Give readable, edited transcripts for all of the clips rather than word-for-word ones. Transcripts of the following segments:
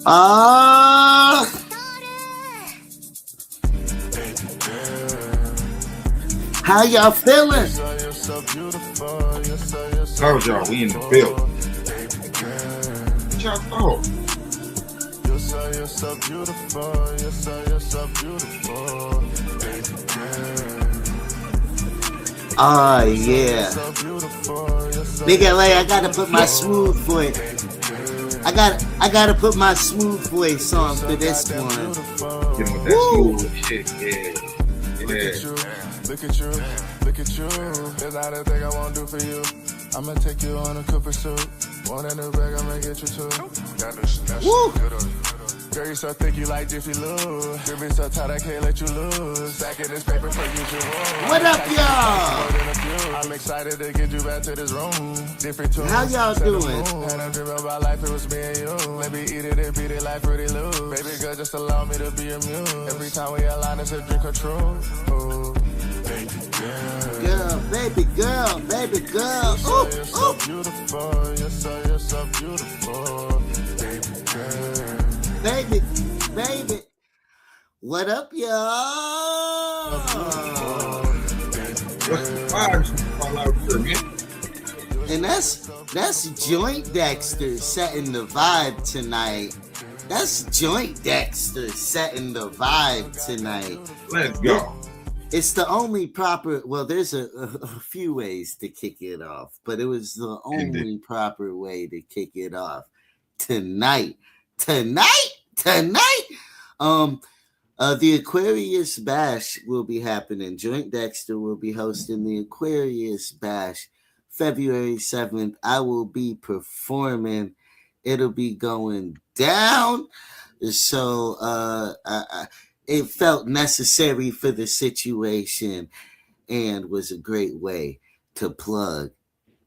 How y'all feeling? Told y'all we in the field. What y'all thought? You're so beautiful. You're so beautiful. Oh yeah. Big LA, I gotta put my smooth voice. I gotta put my smooth voice on for this one. Get with that smooth shit, yeah. Look at you. There's not a thing I won't do for you. I'ma take you on a coup pursuit. Want a new bag, I'ma get you too. Woo! Girl, you so thick, you like Jiffy Lube. You're be so tight, I can't let you lose. Back in this paper for usual. What up, y'all? I'm excited to get you back to this room. Different tunes. How y'all doing? Had a dream about life, it was me and you. Maybe eat it and beat it like Fruity Loop. Baby girl, just allow me to be amused. Every time we align, it's a drink of truth. Ooh. Baby girl. You're so beautiful. You're so beautiful. Baby. What up, y'all? What's the vibes? All out here, man. And that's Joint Dexter setting the vibe tonight. That's Joint Dexter setting the vibe tonight. Let's go. It's the only proper, well, there's a few ways to kick it off, but it was the only proper way to kick it off tonight. The Aquarius Bash will be happening. Joint Dexter will be hosting the Aquarius Bash February 7th. I will be performing. It'll be going down. So it felt necessary for the situation and was a great way to plug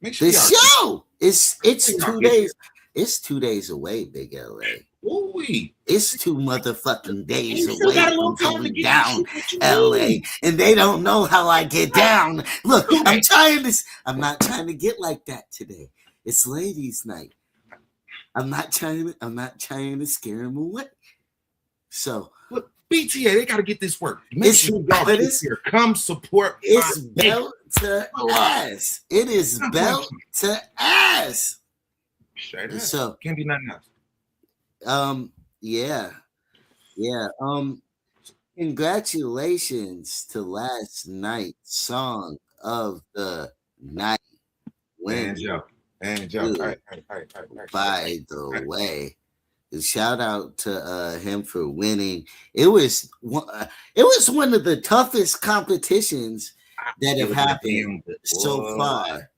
the show. It's 2 days. It's 2 days away, Big LA. Ooh-wee. It's 2 motherfucking days away from going down, LA, and they don't know how I get down. Look, I'm not trying to get like that today. It's ladies' night. I'm not trying to scare them away. So look, BTA, they gotta get this work. Make sure y'all get here. Come support. It's belt to ass. It is belt to ass. Straight up. So can't be nothing else. Yeah. Congratulations to last night's song of the night. And Joe. By the way, shout out to him for winning. It was one of the toughest competitions that have happened so far.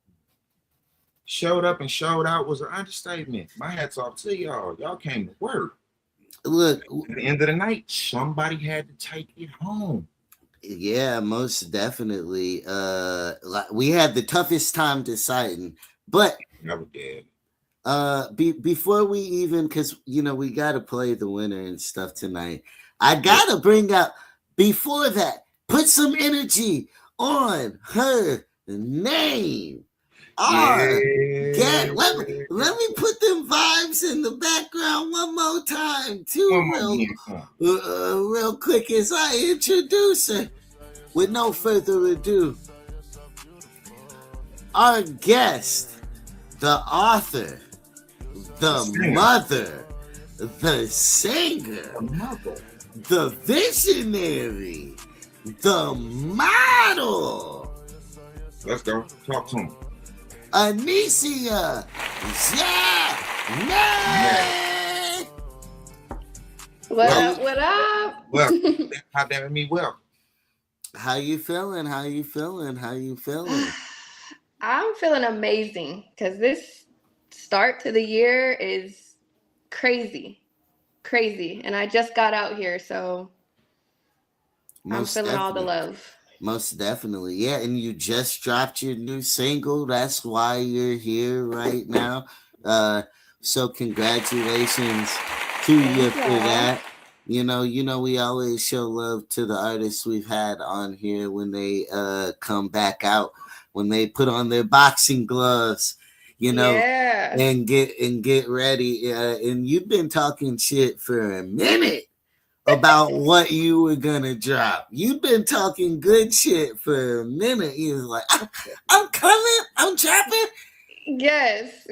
Showed up and showed out was an understatement. My hat's off to y'all. Y'all came to work. Look, at the end of the night, somebody had to take it home. Yeah, most definitely. We had the toughest time deciding, but never did. Before we even, because we got to play the winner and stuff tonight. I gotta bring up before that. Put some energy on her name. Let me put them vibes in the background one more time, too, real quick as I introduce her. With no further ado, our guest, the author, the mother, the singer, the visionary, the model. Let's go. Talk to him. Anecia Zhane. What up? Well, how damn me well. How you feeling? I'm feeling amazing because this start to the year is crazy. And I just got out here, so I'm feeling all the love. Most definitely. Yeah, and you just dropped your new single. That's why you're here right now. So congratulations to you for that. We always show love to the artists we've had on here when they come back out, when they put on their boxing gloves, Yeah. and get ready. And you've been talking shit for a minute about what you were gonna drop. You've been talking good shit for a minute. He was like, I'm coming, I'm dropping. Yes.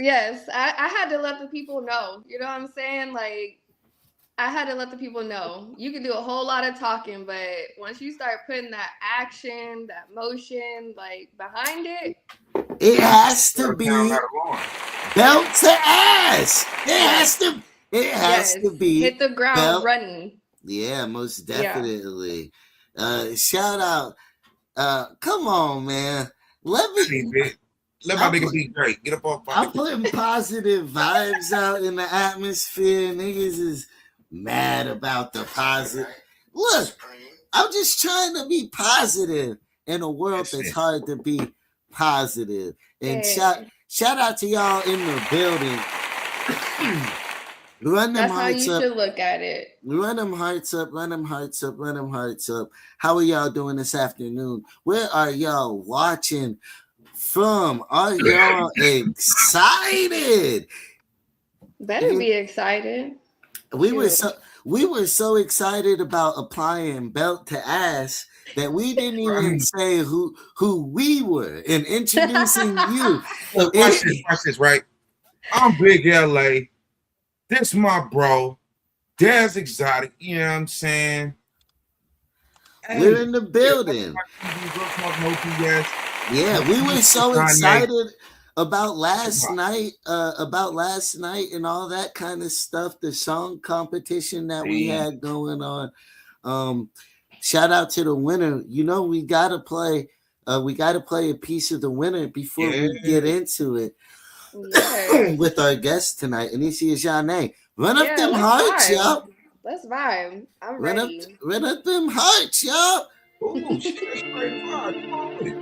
I had to let the people know. You know what I'm saying? Like, I had to let the people know. You can do a whole lot of talking, but once you start putting that action, that motion, like, behind it, it has to be belt to ass. It has to be hit the ground running. Yeah, most definitely. Shout out. Come on, man. Let my nigga be great. Get up off my I'm putting positive vibes out in the atmosphere. Niggas is mad about the positive. Look, I'm just trying to be positive in a world that's hard to be positive. And shout out to y'all in the building. Run them That's hearts how you up. should look at it. Run them hearts up. Run them hearts up. Run them hearts up. How are y'all doing this afternoon? Where are y'all watching from? Are y'all excited? Better be excited. We were so excited about applying belt to ass that we didn't even say who we were in introducing you. Look, watch this, right? I'm Big LA. This my bro, Daz Exotic. You know what I'm saying? We're in the building. Yeah, we were so excited about last night and all that kind of stuff. The song competition that we had going on. Shout out to the winner. You know, we gotta play a piece of the winner before we get into it. With our guest tonight, Anecia Zhane. Run up them hearts, y'all. Let's vibe. I'm ready. Run up them hearts, y'all. Oh, shit, that's great vibe. Come on with it.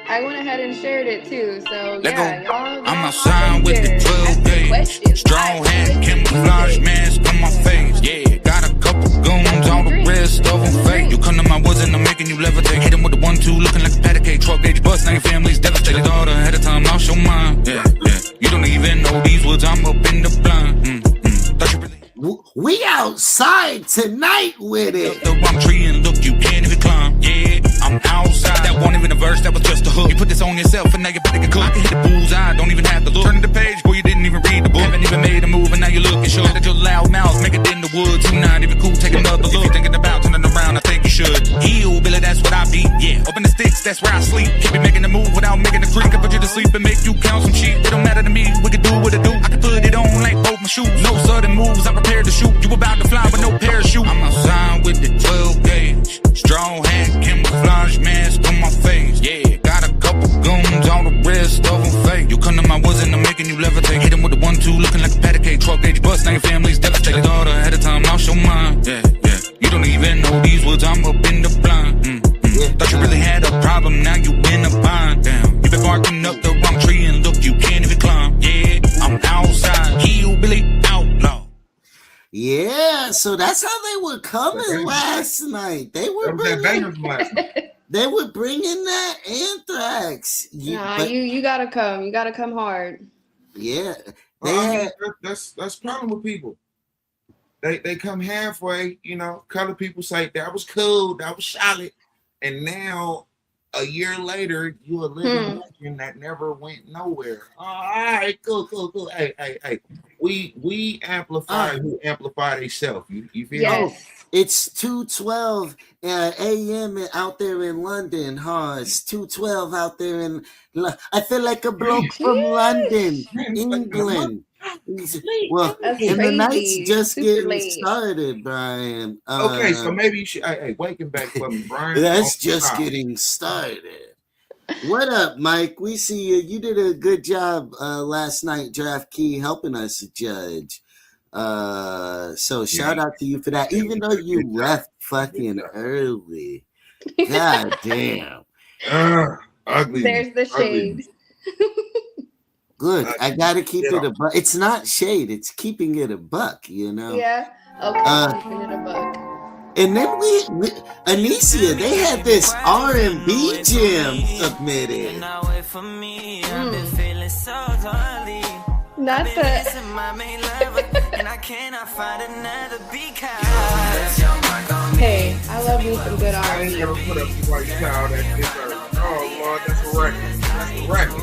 I went ahead and shared it too, so y'all. I'm outside with the 12 gauge, strong hand, camouflage mask on my face. Yeah, got a couple goons, all the rest of them fake. You come to my woods and I'm making you levitate. Hit them with the 1-2, looking like a patty cake. 12 gauge bust, now your family's devastated. All ahead of time, I'll show mine. Yeah. You don't even know these woods, I'm up in the blind. We outside tonight with it. The wrong tree and look, you can't even climb. Yeah, I'm outside. That wasn't even a verse, that was just a hook. You put this on yourself and now you better get cooked. I can hit the bullseye, don't even have to look. Turning the page, boy, you didn't even read the book. Haven't even made a move and now you're looking sure that your loud mouth make it in the woods. You not even cool, take another look. If you're thinking about turning around, I think you should. Heel, Billy, that's what I be. Yeah, up in the sticks, that's where I sleep. Keep me making the move without making the creek. I can put you to sleep and make you count some sheep. It don't matter to me, we can do what it do. I can put it on like both my shoes. No sudden moves, I'm prepared to shoot. You about to fly with no parachute. I'm outside with the 12 gauge, strong hand, camouflage mask on my face. Yeah, got a couple goons, all the rest of them fake. You come to my woods and I'm making you levitate. Hit them with the 1-2, looking like a patty cake. 12 gauge bust, now your family's devastated. All ahead of time, I'll show mine. Yeah. You don't even know these woods, I'm up in the blind. Thought you really had a problem, now you in a bind. Damn, you been barking up the wrong tree and look, you can't even climb. Yeah, I'm outside, Billy, outlaw. Yeah, so that's how they were coming last night. They were bringing that Anthrax. You gotta come. You gotta come hard. Yeah, that's the problem with people. They come halfway. You know, color people say that was cool, that was solid, and now a year later you a living legend that never went nowhere. All right, cool. Hey. We amplify who amplify themselves. You feel? Yes. It's 2:12 a.m. out there in London, huh? It's 2:12 out there in. I feel like a bloke from London, England. Well, and the night's just getting started, Brian. Okay, so maybe you should. Hey, waking back from me, Brian. That's just getting started. What up, Mike? We see you. You did a good job last night, Draft Key, helping us judge. So shout out to you for that. Even though you left fucking early. God damn. Ugly. There's the shade. Good. I gotta keep it a buck. It's not shade. It's keeping it a buck. You know. Yeah. Okay. Keeping it a buck. And then we Anecia, they had this R&B jam submitted. so totally. Not the. My main lover, and I cannot find another because your mark on me. Hey, I love me some good I ain't R&B. never put up the white child that deserves. Oh Lord, that's a record. That's a record.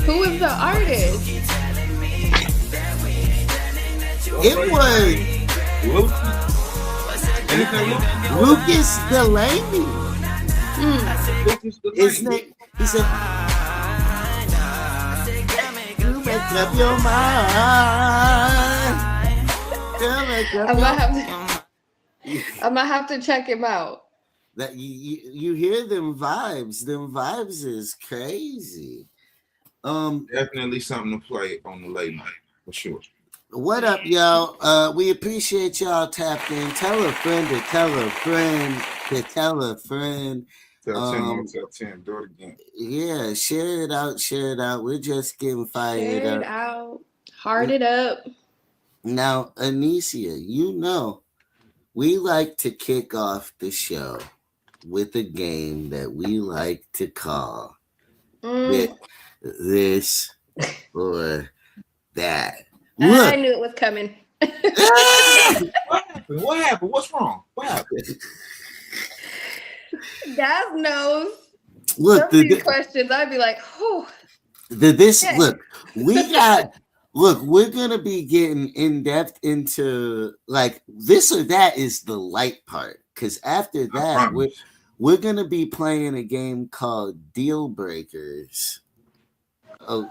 Who is the artist? It was Lucy. Anything Lucas Delaney. Lucas His Delaney. name. He said, "You make up your mind. You make up I'm your gonna have to check him out. That you hear them vibes. Them vibes is crazy. Definitely something to play on the late night for sure. What up, y'all? We appreciate y'all tapped in. Tell a friend to tell a friend to tell a friend. Tell 10 more, tell 10. Do it again. Yeah, share it out, share it out. We're just getting fired Share it up. out. Heart it up. Now, Anecia, you know, we like to kick off the show with a game that we like to call this or that. Look. I knew it was coming. What happened? What's wrong? What happened? Daz knows. Look, these questions, I'd be like, "Whew." Look, we're gonna be getting in depth into like this or that is the light part, because after that we're gonna be playing a game called Deal Breakers. Oh,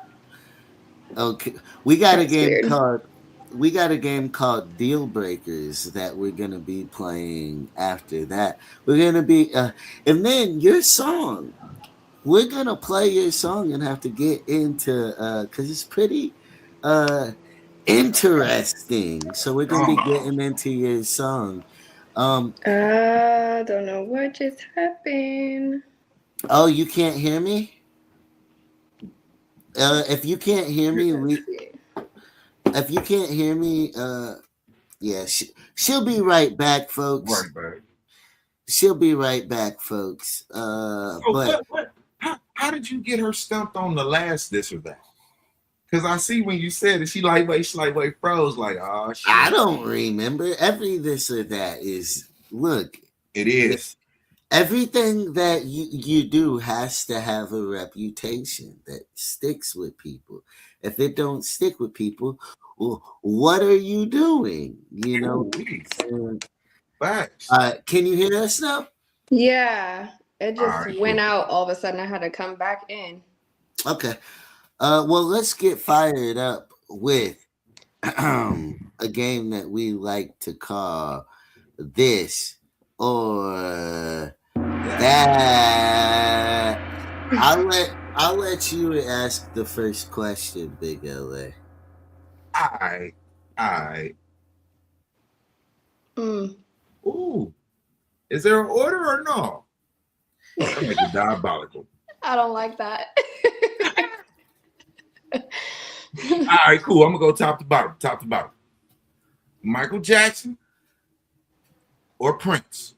okay. We got a game called Deal Breakers that we're gonna be playing after that. We're gonna be and then your song. We're gonna play your song and have to get into because it's pretty interesting. So we're gonna be getting into your song. I don't know what just happened. Oh, you can't hear me? If you can't hear me, if you can't hear me, yeah, she'll be right back, folks. Right back. She'll be right back, folks. But what? How did you get her stumped on the last this or that? Because I see when you said it, she lightweight froze like, oh shit. I don't remember. Every this or that is look. It is. Everything that you do has to have a reputation that sticks with people. If it don't stick with people, well, what are you doing? You know. Facts. Can you hear us now? Yeah, it just went out all of a sudden. I had to come back in. Okay. Well, let's get fired up with a game that we like to call this or that. I'll let you ask the first question, Big LA. Ooh. Is there an order or no? That makes it diabolical. I don't like that. All right, cool. I'm gonna go top to bottom. Michael Jackson or Prince?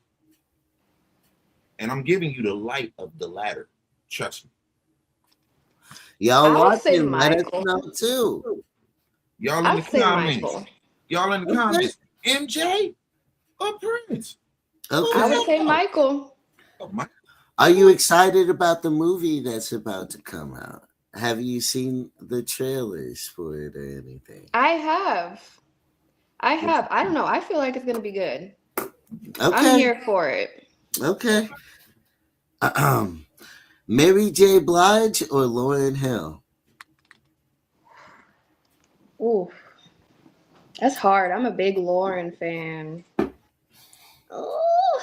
And I'm giving you the light of the latter. Trust me. Y'all watching? Let us know too. Y'all in the comments. Y'all in the comments. MJ or Prince? Okay. I would say Michael. Are you excited about the movie that's about to come out? Have you seen the trailers for it or anything? I have. I don't know. I feel like it's gonna be good. Okay. I'm here for it. Okay. Mary J. Blige or Lauryn Hill? Ooh, that's hard. I'm a big Lauren fan. Oh.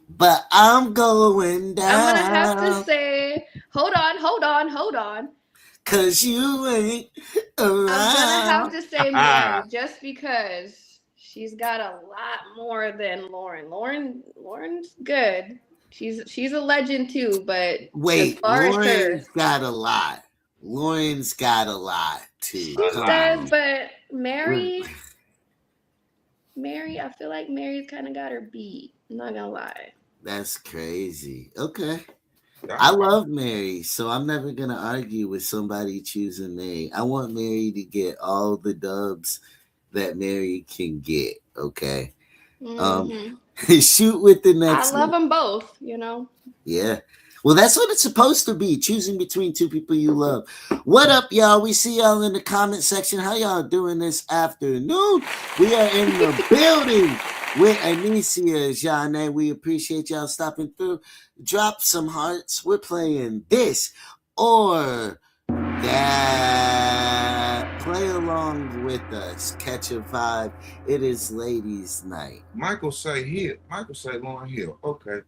But I'm going down. I'm gonna have to say, hold on. Cause you ain't around. I'm gonna have to say Mary, just because she's got a lot more than Lauren. Lauren's good. She's a legend too, but wait, Lauren's got a lot. Lauren's got a lot too. She does, but Mary, I feel like Mary's kind of got her beat. I'm not gonna lie. That's crazy. Okay. I love Mary, so I'm never gonna argue with somebody choosing Mary. I want Mary to get all the dubs that Mary can get. Okay. Mm-hmm. Shoot with the I next love one. them both, you know. Yeah. Well, that's what it's supposed to be. Choosing between two people you love. What up, y'all? We see y'all in the comment section. How y'all doing this afternoon? We are in the building with Anecia Zhane. We appreciate y'all stopping through. Drop some hearts. We're playing this or that. Play along with us. Catch a vibe. It is ladies' night. Michael say Hill. Michael say Lauren Hill. Okay.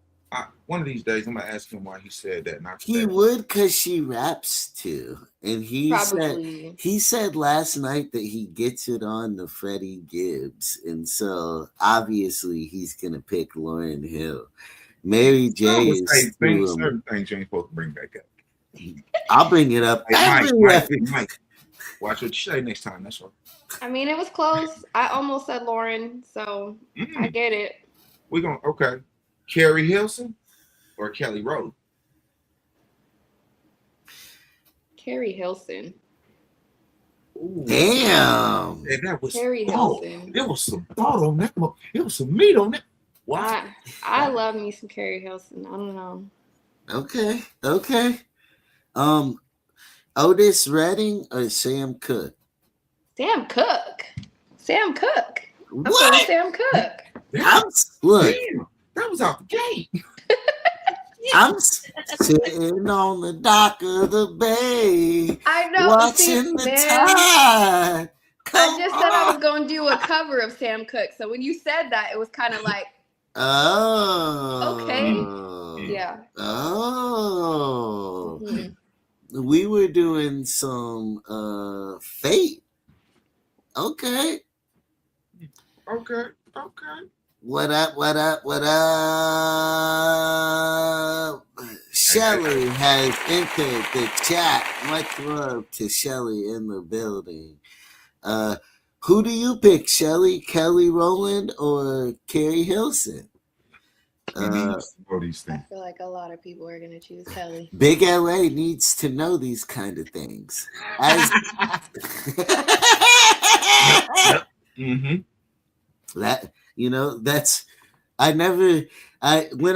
One of these days, I'm gonna ask him why he said that. Not He would because she raps too, and Probably. he said last night that he gets it on to Freddie Gibbs, and so obviously he's gonna pick Lauryn Hill. Mary J is certain things you ain't supposed to bring back up. I'll bring it up. Hey, Mike, watch what you say next time. That's all. I mean, it was close. I almost said Lauren, so I get it. We're gonna Carrie Hilson or Kelly Rowland? Carrie Hilson. Ooh. Damn. And that was Carrie Hilson. There was some thought on that. It was some meat on that. Wow. I love me some Carrie Hilson. I don't know. Okay. Otis Redding or Sam Cooke? Sam Cooke. I'm What? going Sam Cooke. Look. Damn, that was out the gate. I'm sitting on the dock of the bay. I know. Watching the tide. I just said I was going to do a cover of Sam Cooke. So when you said that, it was kind of like, oh. Okay. Yeah. Oh. Mm-hmm. We were doing some Fate. Okay. What up? Shelly has entered the chat. Much love to Shelly in the building. Who do you pick, Shelly? Kelly Rowland or Carrie Hilson? All these things. I feel like a lot of people are going to choose Kelly. Big LA needs to know these kind of things. When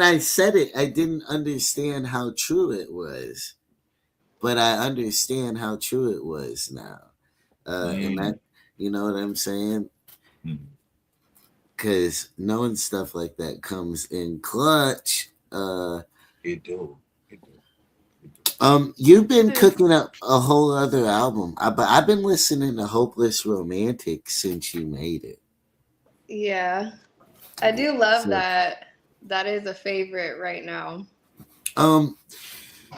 I said it, I didn't understand how true it was, but I understand how true it was now. And that, you know what I'm saying? Because knowing stuff like that comes in clutch. It do. You've been cooking up a whole other album, but I've been listening to Hopeless Romantic since you made it. Yeah, I do love that. That is a favorite right now.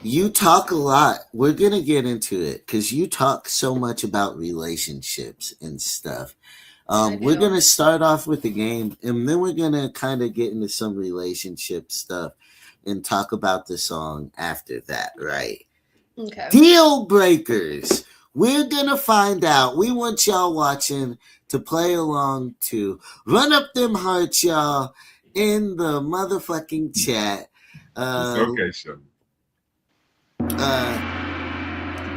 You talk a lot. We're gonna get into it because you talk so much about relationships and stuff. We're gonna start off with the game, and then we're gonna kind of get into some relationship stuff and talk about the song after that, right? Okay. Deal breakers. We're gonna find out. We want y'all watching to play along to run up them hearts, y'all, in the motherfucking chat. Okay, sure.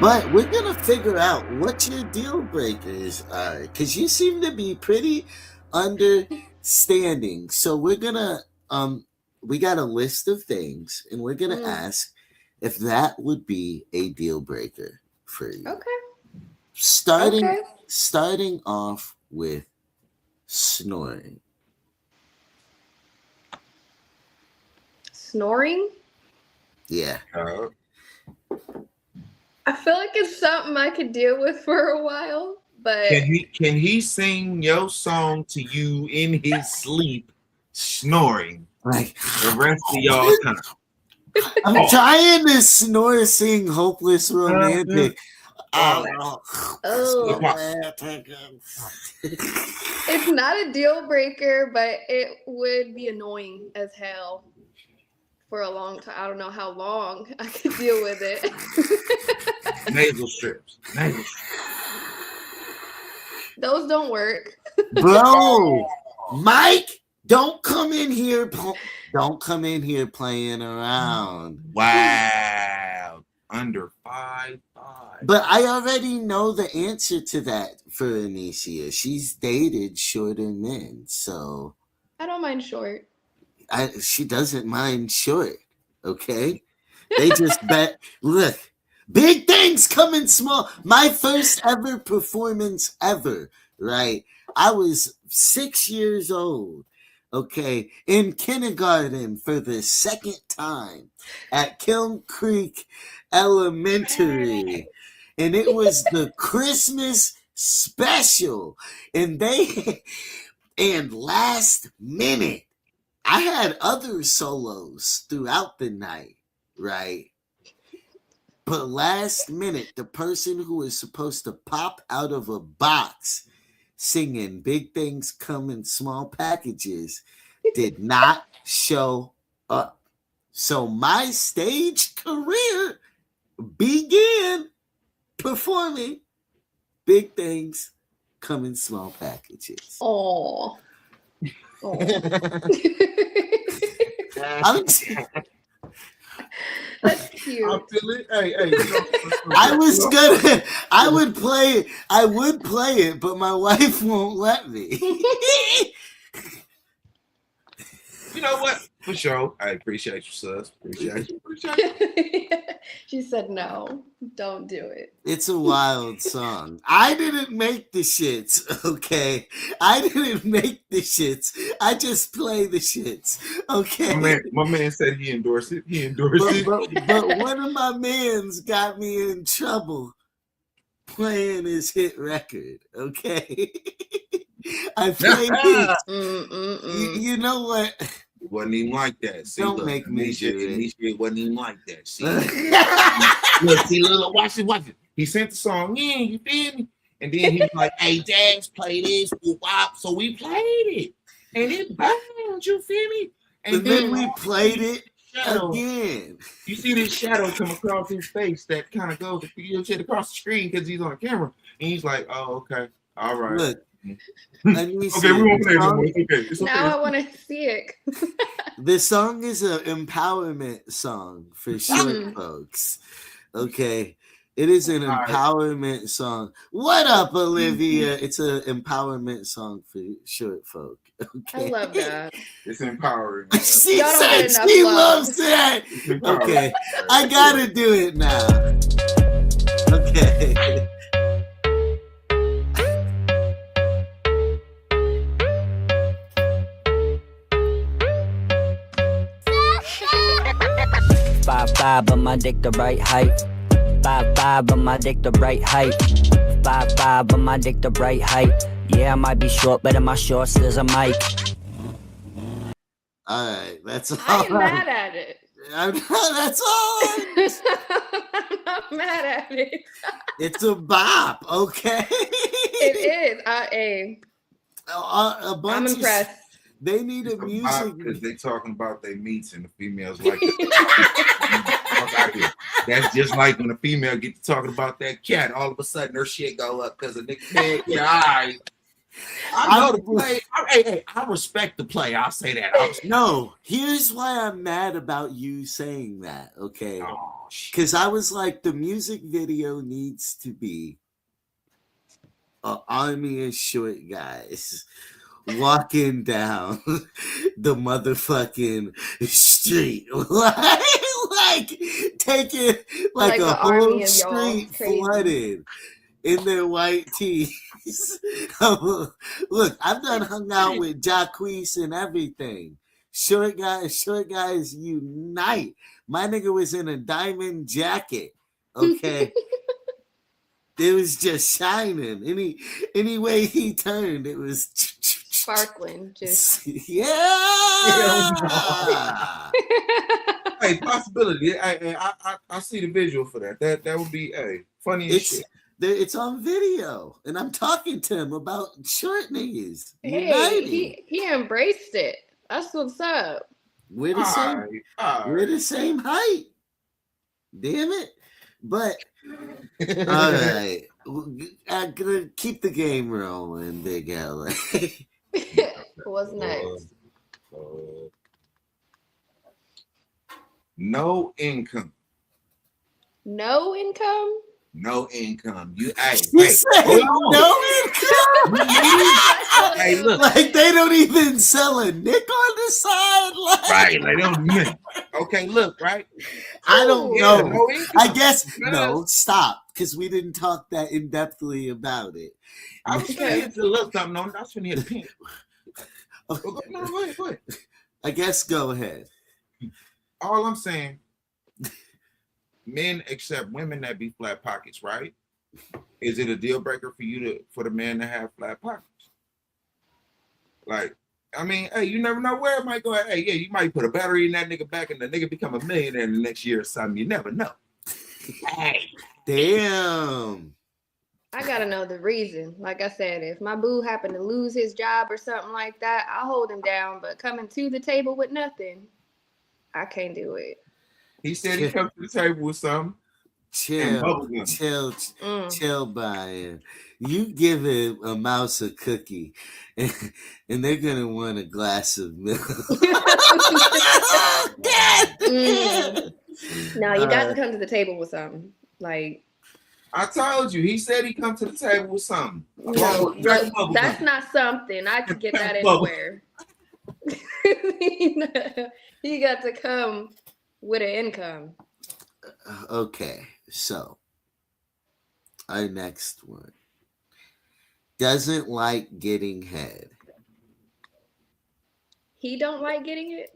But we're gonna figure out what your deal breakers are, because you seem to be pretty understanding. So we're gonna we got a list of things, and we're gonna ask if that would be a deal breaker for you. Okay. Starting off with snoring. Snoring? Yeah. I feel like it's something I could deal with for a while, but can he sing your song to you in his sleep, snoring? Like the rest of y'all time. I'm trying to snore, sing Hopeless Romantic. It's not a deal breaker, but it would be annoying as hell for a long time. I don't know how long I could deal with it. Nasal strips. Those don't work. Bro, Mike, don't come in here Don't come in here playing around. Wow. Under 5'5". But I already know the answer to that for Anecia. She's dated shorter men, so I don't mind short. she doesn't mind short. Okay, they just bet. Look, big things coming small. My first ever performance ever. Right, I was 6 years old. Okay, in kindergarten for the second time at Kiln Creek Elementary. And it was the Christmas special. And last minute, I had other solos throughout the night, right? But last minute, the person who was supposed to pop out of a box singing Big Things Come in Small Packages did not show up. So my stage career began performing Big Things Come in Small Packages. Oh. That's cute. I feel it. Hey. I would play it, but my wife won't let me. You know what? For sure. I appreciate you, sis. Appreciate you. She said no, don't do it. It's a wild song. I didn't make the shits, okay? I didn't make the shits. I just play the shits, okay? My man said he endorsed it. But one of my mans got me in trouble playing his hit record, okay? I played it. You know what? It wasn't even like that. See, Don't look, make me do it. It wasn't even like that. See, look, watch it. He sent the song in, you feel me? And then he's like, hey, Dax, play this. Wop. So we played it. And it burned, you feel me? And then we played it again. You see this shadow come across his face that kind of goes across the screen because he's on camera. And he's like, oh, okay. All right. Look. Okay, we won't play it no more. It's okay. Now I want to see it. The song is an empowerment song for short folks. Okay. It is an empowerment song. What up, Olivia? It's an empowerment song for short folk. Okay. I love that. It's empowering. She said she loves that. Okay. I gotta do it now. Okay. Five, but my dick the right height. 5'5", but my dick the right height. 5'5", but my dick the right height. Yeah, I might be short, but in my shorts there's a mic. All right, that's all. I ain't mad at it. That's all. I'm not mad at it. It's a bop, okay? It is. A bunch I'm impressed. They need a music because they talking about their meats and the females like that. That's just like when a female gets to talking about that cat, all of a sudden her shit go up because a nigga man, yeah, all right. I know the play. I respect the play. I'll say that. No, here's why I'm mad about you saying that, okay? Because I was like, the music video needs to be an army of short guys walking down the motherfucking street, like taking like a whole street flooded in their white tees. Look, I've done hung out with Jacquees and everything. Short guys unite. My nigga was in a diamond jacket. Okay. It was just shining. Any way he turned, it was sparkling. Just yeah. Hey, possibility. I see the visual for that. That would be funny as shit. It's on video, and I'm talking to him about short niggas. Hey, he embraced it. That's what's up. We're the same. We're the same height. Damn it! But all right, I'm gonna keep the game rolling, Big LA. What's next? No income. No income? No income. You hey, You hey, said hold on. no income. Hey, look. Like they don't even sell a nick on the side. Like, Right, like they don't do okay, look, right? I don't Yeah, know. no income. I guess Yes. no. Stop, because we didn't talk that in depthly about it. I was finna hit the look something on. I was finna hit a pin. No, go ahead. I guess go ahead. All I'm saying, men accept women that be flat pockets, right? Is it a deal breaker for the man to have flat pockets? Like, I mean, hey, you never know where it might go. Hey, yeah, you might put a battery in that nigga back and the nigga become a millionaire in the next year or something. You never know. Hey. Damn. I gotta know the reason. Like I said, if my boo happened to lose his job or something like that, I'll hold him down. But coming to the table with nothing, I can't do it. He said he comes to the table with something. Chill, Brian. You give a mouse a cookie, and they're gonna want a glass of milk. No, you got to come to the table with something. Like I told you, he said he come to the table with something. No, that's not something. I could get that anywhere. You got to come with an income. Okay, so our next one. Doesn't like getting head. He don't like getting it?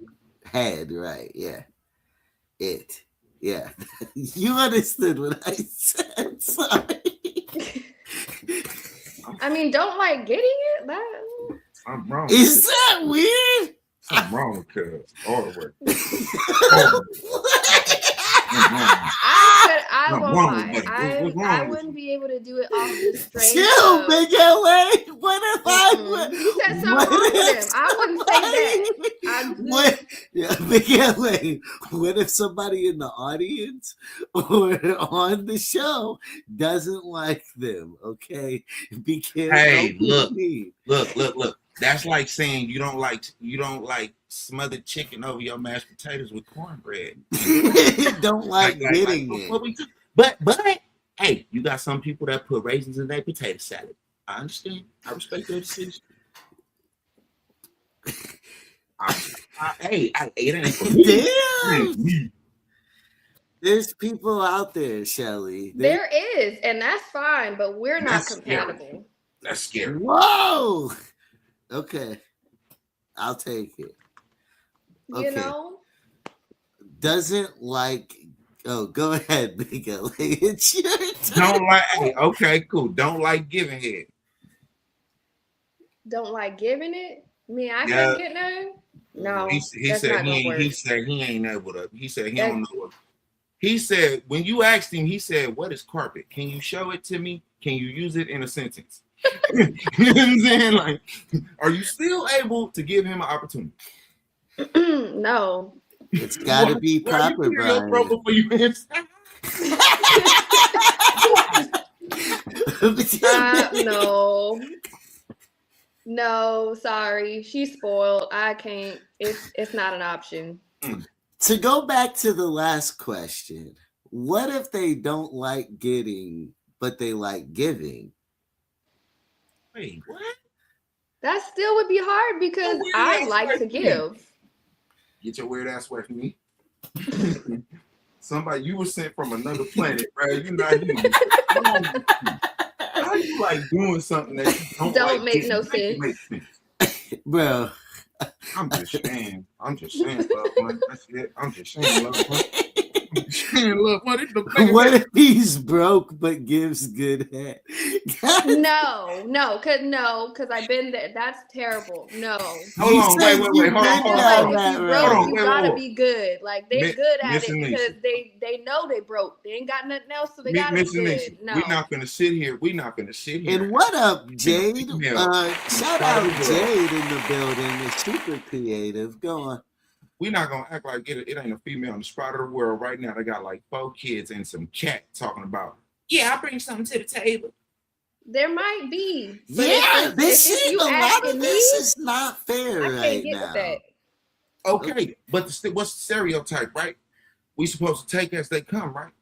Head, right, yeah. It. Yeah. You understood what I said. Sorry. I mean, don't like getting it? That... I'm wrong. Is that weird? I'm wrong with cuz. All the way. I wouldn't be able to do it off the strength. Chill, Big LA. What if You said something wrong with him. I wouldn't say that. Big LA. What if somebody in the audience or on the show doesn't like them? Okay, be careful. Hey, look. That's like saying you don't like smothered chicken over your mashed potatoes with cornbread. Don't like getting it. But hey, you got some people that put raisins in their potato salad. I understand. I respect their decision. It ain't for me. Damn. There's people out there, Shelly. There is, and that's fine, but we're not compatible. Scary. That's scary. Whoa. Okay. I'll take it. Okay. You know? Doesn't like. Oh, go ahead, Big LA. It's your turn. Don't like. Hey, okay, cool. Don't like giving head. Don't like giving it? Me, I can't get none. No, he said he ain't able to. He said he don't know what. He said when you asked him, he said, "What is carpet? Can you show it to me? Can you use it in a sentence?" You know what I'm saying? Like, are you still able to give him an opportunity? No. It's got to be proper, Brian. Before you answer. No, sorry. She's spoiled. I can't. It's not an option. To go back to the last question, what if they don't like getting, but they like giving? Wait, what? That still would be hard because I like to give. Get your weird ass away from me. Somebody, you were sent from another planet, right? You're not human. How you like doing something that you don't like make no sense. Bro. I'm just saying, love one. That's it. I'm just saying, love one. What if he's broke but gives good head? No, because I've been there. That's terrible. No. Hold on, wait. Hold on. If you broke, you gotta be good. Like they're good at it because they know they broke. They ain't got nothing else, so they gotta be good. No. We're not gonna sit here. And what up, Jade? Shout out Jade in the building. It's super creative. Go on. We're not gonna act like it ain't a female on the spot of the world right now. They got like 4 kids and some cat talking about. Yeah, I bring something to the table. There might be. Yeah, a lot of this is not fair right now. Okay, but what's the stereotype, right? we supposed to take as they come, right?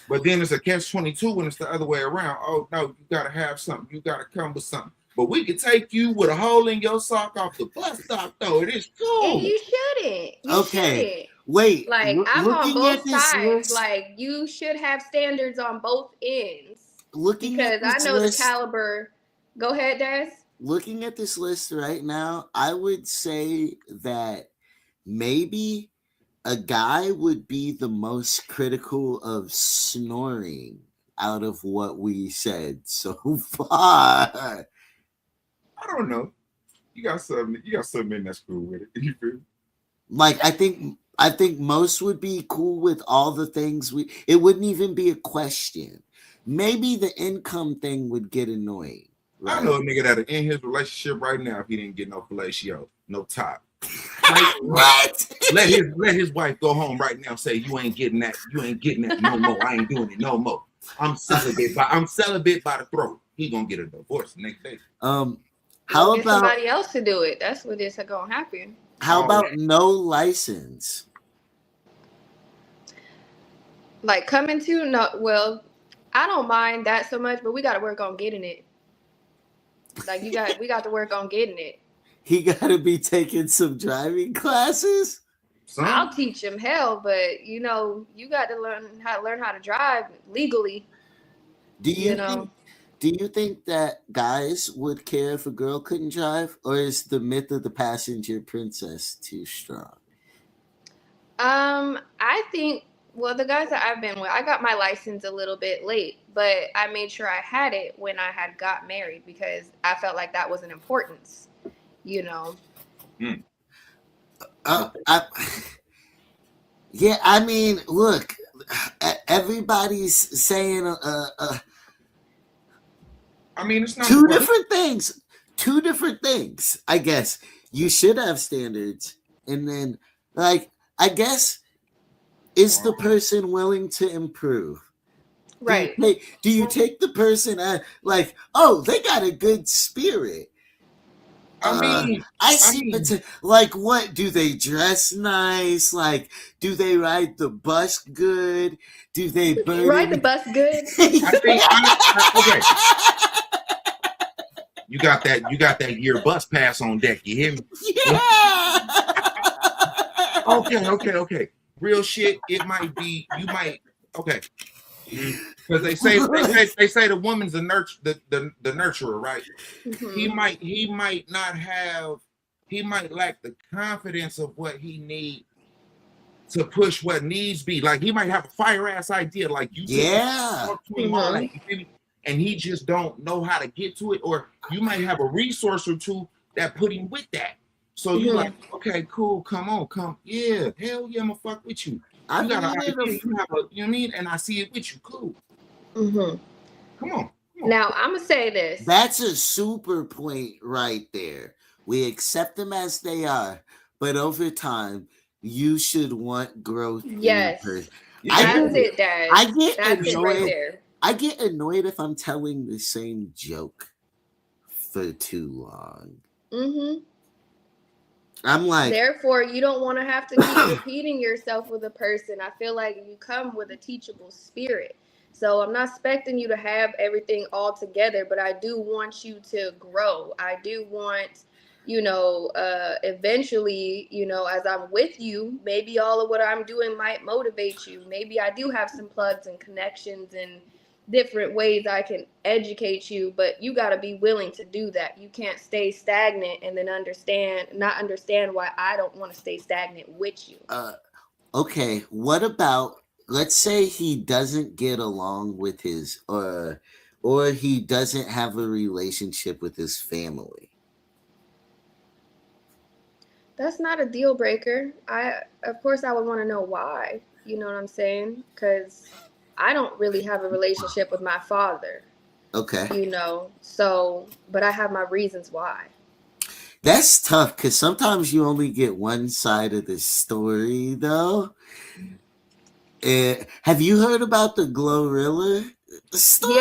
But then it's a catch-22 when it's the other way around. Oh no, you gotta have something. You gotta come with something. But we could take you with a hole in your sock off the bus stop, though. It is cool. And you shouldn't. You Okay. shouldn't. Wait, Like, I'm on looking both at this sides. list, Like, you should have standards on both ends. looking Because at I this know list, the caliber. Go ahead, Des. looking at this list right now, I would say that maybe a guy would be the most critical of snoring out of what we said so far. I don't know. You got something in that's cool with it. You feel me? Like I think most would be cool with all the things it wouldn't even be a question. Maybe the income thing would get annoying. I Right? know a nigga that'll end his relationship right now if he didn't get no fellatio, no top. What? Let his wife go home right now and say, you ain't getting that no more. I ain't doing it no more. I'm celibate by the throat. He gonna get a divorce the next day. How Get about somebody else to do it? That's what is gonna happen. how about no license? Like coming to no, well, I don't mind that so much, but we got to work on getting it. Like we got to work on getting it. He got to be taking some driving classes. I'll teach him hell, but you got to learn how to drive legally. Do you think that guys would care if a girl couldn't drive, or is the myth of the passenger princess too strong? I think, well, the guys that I've been with, I got my license a little bit late, but I made sure I had it when I had got married because I felt like that was an importance, Yeah, I mean, look, everybody's saying I mean, it's not two different things. I guess you should have standards, and then, like, I guess, is the person willing to improve? Right. Do you take the person like, oh, they got a good spirit? I see. Like, what do they dress nice? Like, do they ride the bus good? Do they ride the bus good? Okay. You got that year bus pass on deck. You hear me? Yeah. Okay. Real shit. It might be. You might. Okay. Because they say the woman's the nurturer, right? Mm-hmm. He might lack the confidence of what he needs to push what needs be. Like he might have a fire ass idea, like you and he just don't know how to get to it, or you might have a resource or two that put him with that. So you like, okay, cool, come, yeah, hell yeah, I'm gonna fuck with you. You got an idea, you know what I mean? And I see it with you, cool. Mm-hmm. Come on. Now I'm gonna say this. That's a super point right there. We accept them as they are, but over time, you should want growth. Yes, that's it, Dad. That's it right there. I get annoyed if I'm telling the same joke for too long. Mm-hmm. I'm like, therefore, you don't want to have to keep repeating yourself with a person. I feel like you come with a teachable spirit. So I'm not expecting you to have everything all together, but I do want you to grow. I do want, eventually, as I'm with you, maybe all of what I'm doing might motivate you. Maybe I do have some plugs and connections and different ways I can educate you, but you got to be willing to do that. You can't stay stagnant and then not understand why I don't want to stay stagnant with you. Okay, what about, let's say he doesn't get along with his, or he doesn't have a relationship with his family. That's not a deal breaker. Of course, I would want to know why. You know what I'm saying? Because I don't really have a relationship with my father. Okay. But I have my reasons why. That's tough because sometimes you only get one side of the story, though. Have you heard about the Glorilla story?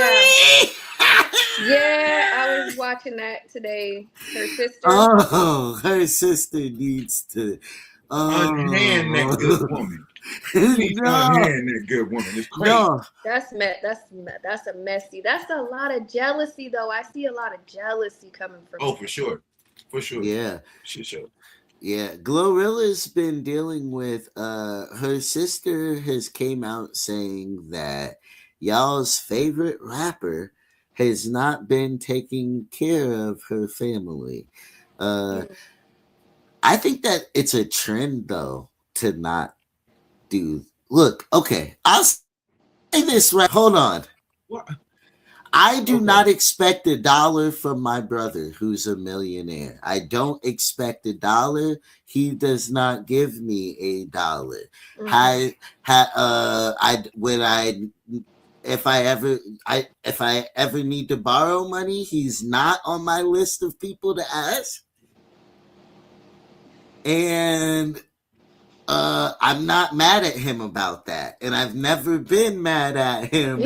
Yeah, I was watching that today. Her sister. Oh, her sister needs to. Unhand that good woman. Please unhand that good woman. It's crazy. No, That's a messy. That's a lot of jealousy, though. I see a lot of jealousy coming from. Oh, for sure. Yeah. Sure. Yeah, Glorilla's been dealing with her sister has came out saying that y'all's favorite rapper has not been taking care of her family. I think that it's a trend though to not do. Look, okay, I'll say this right. Hold on. What? I do not expect $1 from my brother who's a millionaire. I don't expect $1. He does not give me $1. If I ever need to borrow money, he's not on my list of people to ask. And I'm not mad at him about that. And I've never been mad at him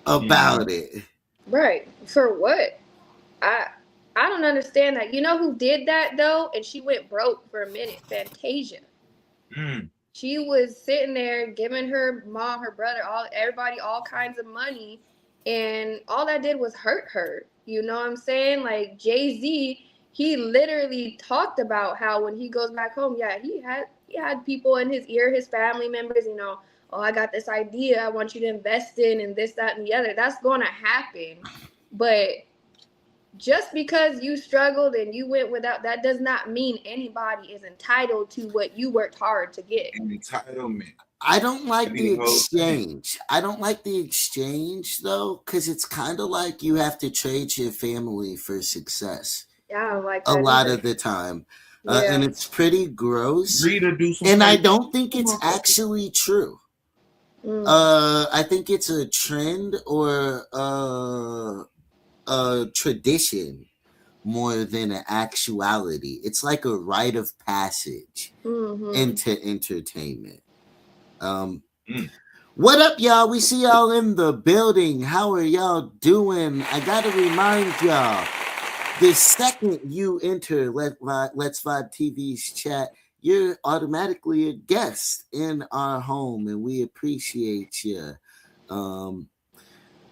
about it. Right. For what? I don't understand that. You know who did that though? And she went broke for a minute. Fantasia. She was sitting there giving her mom, her brother, everybody all kinds of money, and all that did was hurt her. You know what I'm saying? Like Jay-Z, he literally talked about how when he goes back home, he had people in his ear, his family members, you know, oh, I got this idea, I want you to invest in, and this, that, and the other. That's going to happen. But just because you struggled and you went without, that does not mean anybody is entitled to what you worked hard to get. Entitlement. I don't like the exchange. I don't like the exchange though, because it's kind of like you have to trade your family for success. Yeah, I don't like that a lot either. of the time. And it's pretty gross. And I don't think it's actually true. I think it's a trend or a tradition more than an actuality. It's like a rite of passage into entertainment. What up, y'all? We see y'all in the building. How are y'all doing? I gotta remind y'all, the second you enter Letzvibe TV's chat, you're automatically a guest in our home, and we appreciate you.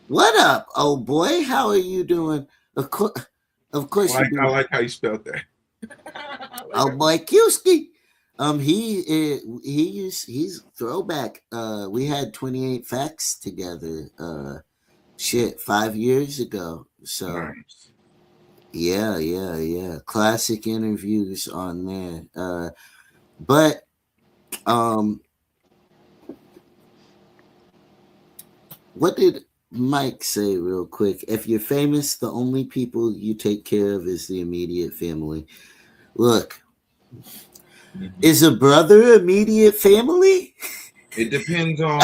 What up, oh boy? How are you doing? Of course, I like how you spelled that. Oh boy, Kiewski. He's throwback. We had 28 Facts together. 5 years ago. So. Nice. Yeah. Classic interviews on there. But what did Mike say real quick? If you're famous, the only people you take care of is the immediate family. Look, is a brother immediate family? It depends on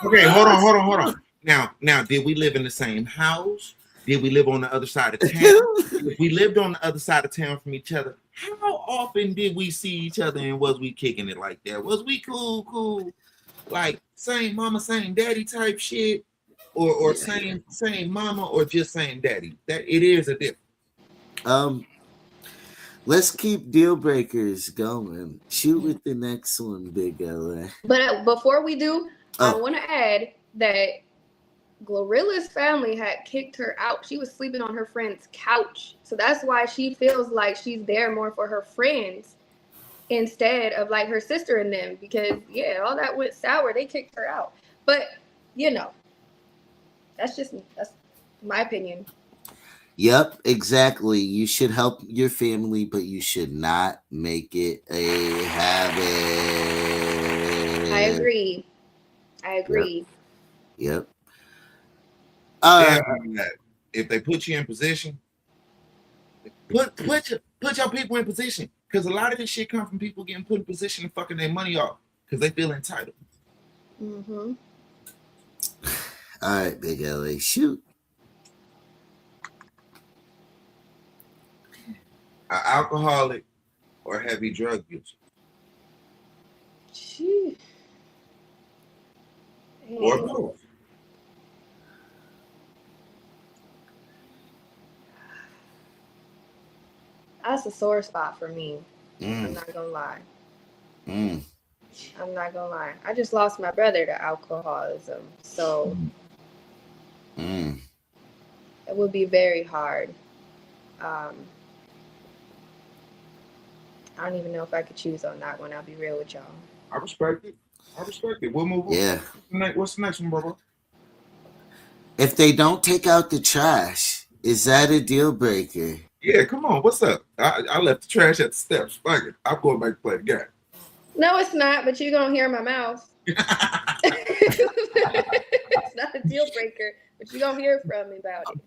okay, hold on. Now, did we live in the same house? Did we live on the other side of town? If we lived on the other side of town from each other, how often did we see each other and was we kicking it like that? Was we cool? Like same mama, same daddy type shit? Or same mama or just same daddy? That it is a difference. Let's keep deal breakers going. Shoot with the next one, Big LA. But before we do, I want to add that Glorilla's family had kicked her out. She was sleeping on her friend's couch. So that's why she feels like she's there more for her friends instead of like her sister and them. Because, all that went sour. They kicked her out. But, that's my opinion. Yep, exactly. You should help your family, but you should not make it a habit. I agree. Yep. If they put you in position, put your people in position, because a lot of this shit comes from people getting put in position and fucking their money off because they feel entitled. All right, Big LA, shoot. An alcoholic or heavy drug user? Or both? That's a sore spot for me. I'm not gonna lie. Mm. I'm not gonna lie. I just lost my brother to alcoholism, so Mm. it would be very hard. I don't even know if I could choose on that one. I'll be real with y'all. I respect it. We'll move on. Yeah. What's the next one, bro? If they don't take out the trash, is that a deal breaker? Yeah, come on. What's up? I left the trash at the steps. Fuck it. I'm going back to play the game. No, it's not, but you're going to hear my mouth. It's not a deal breaker, but you're going to hear from me about it.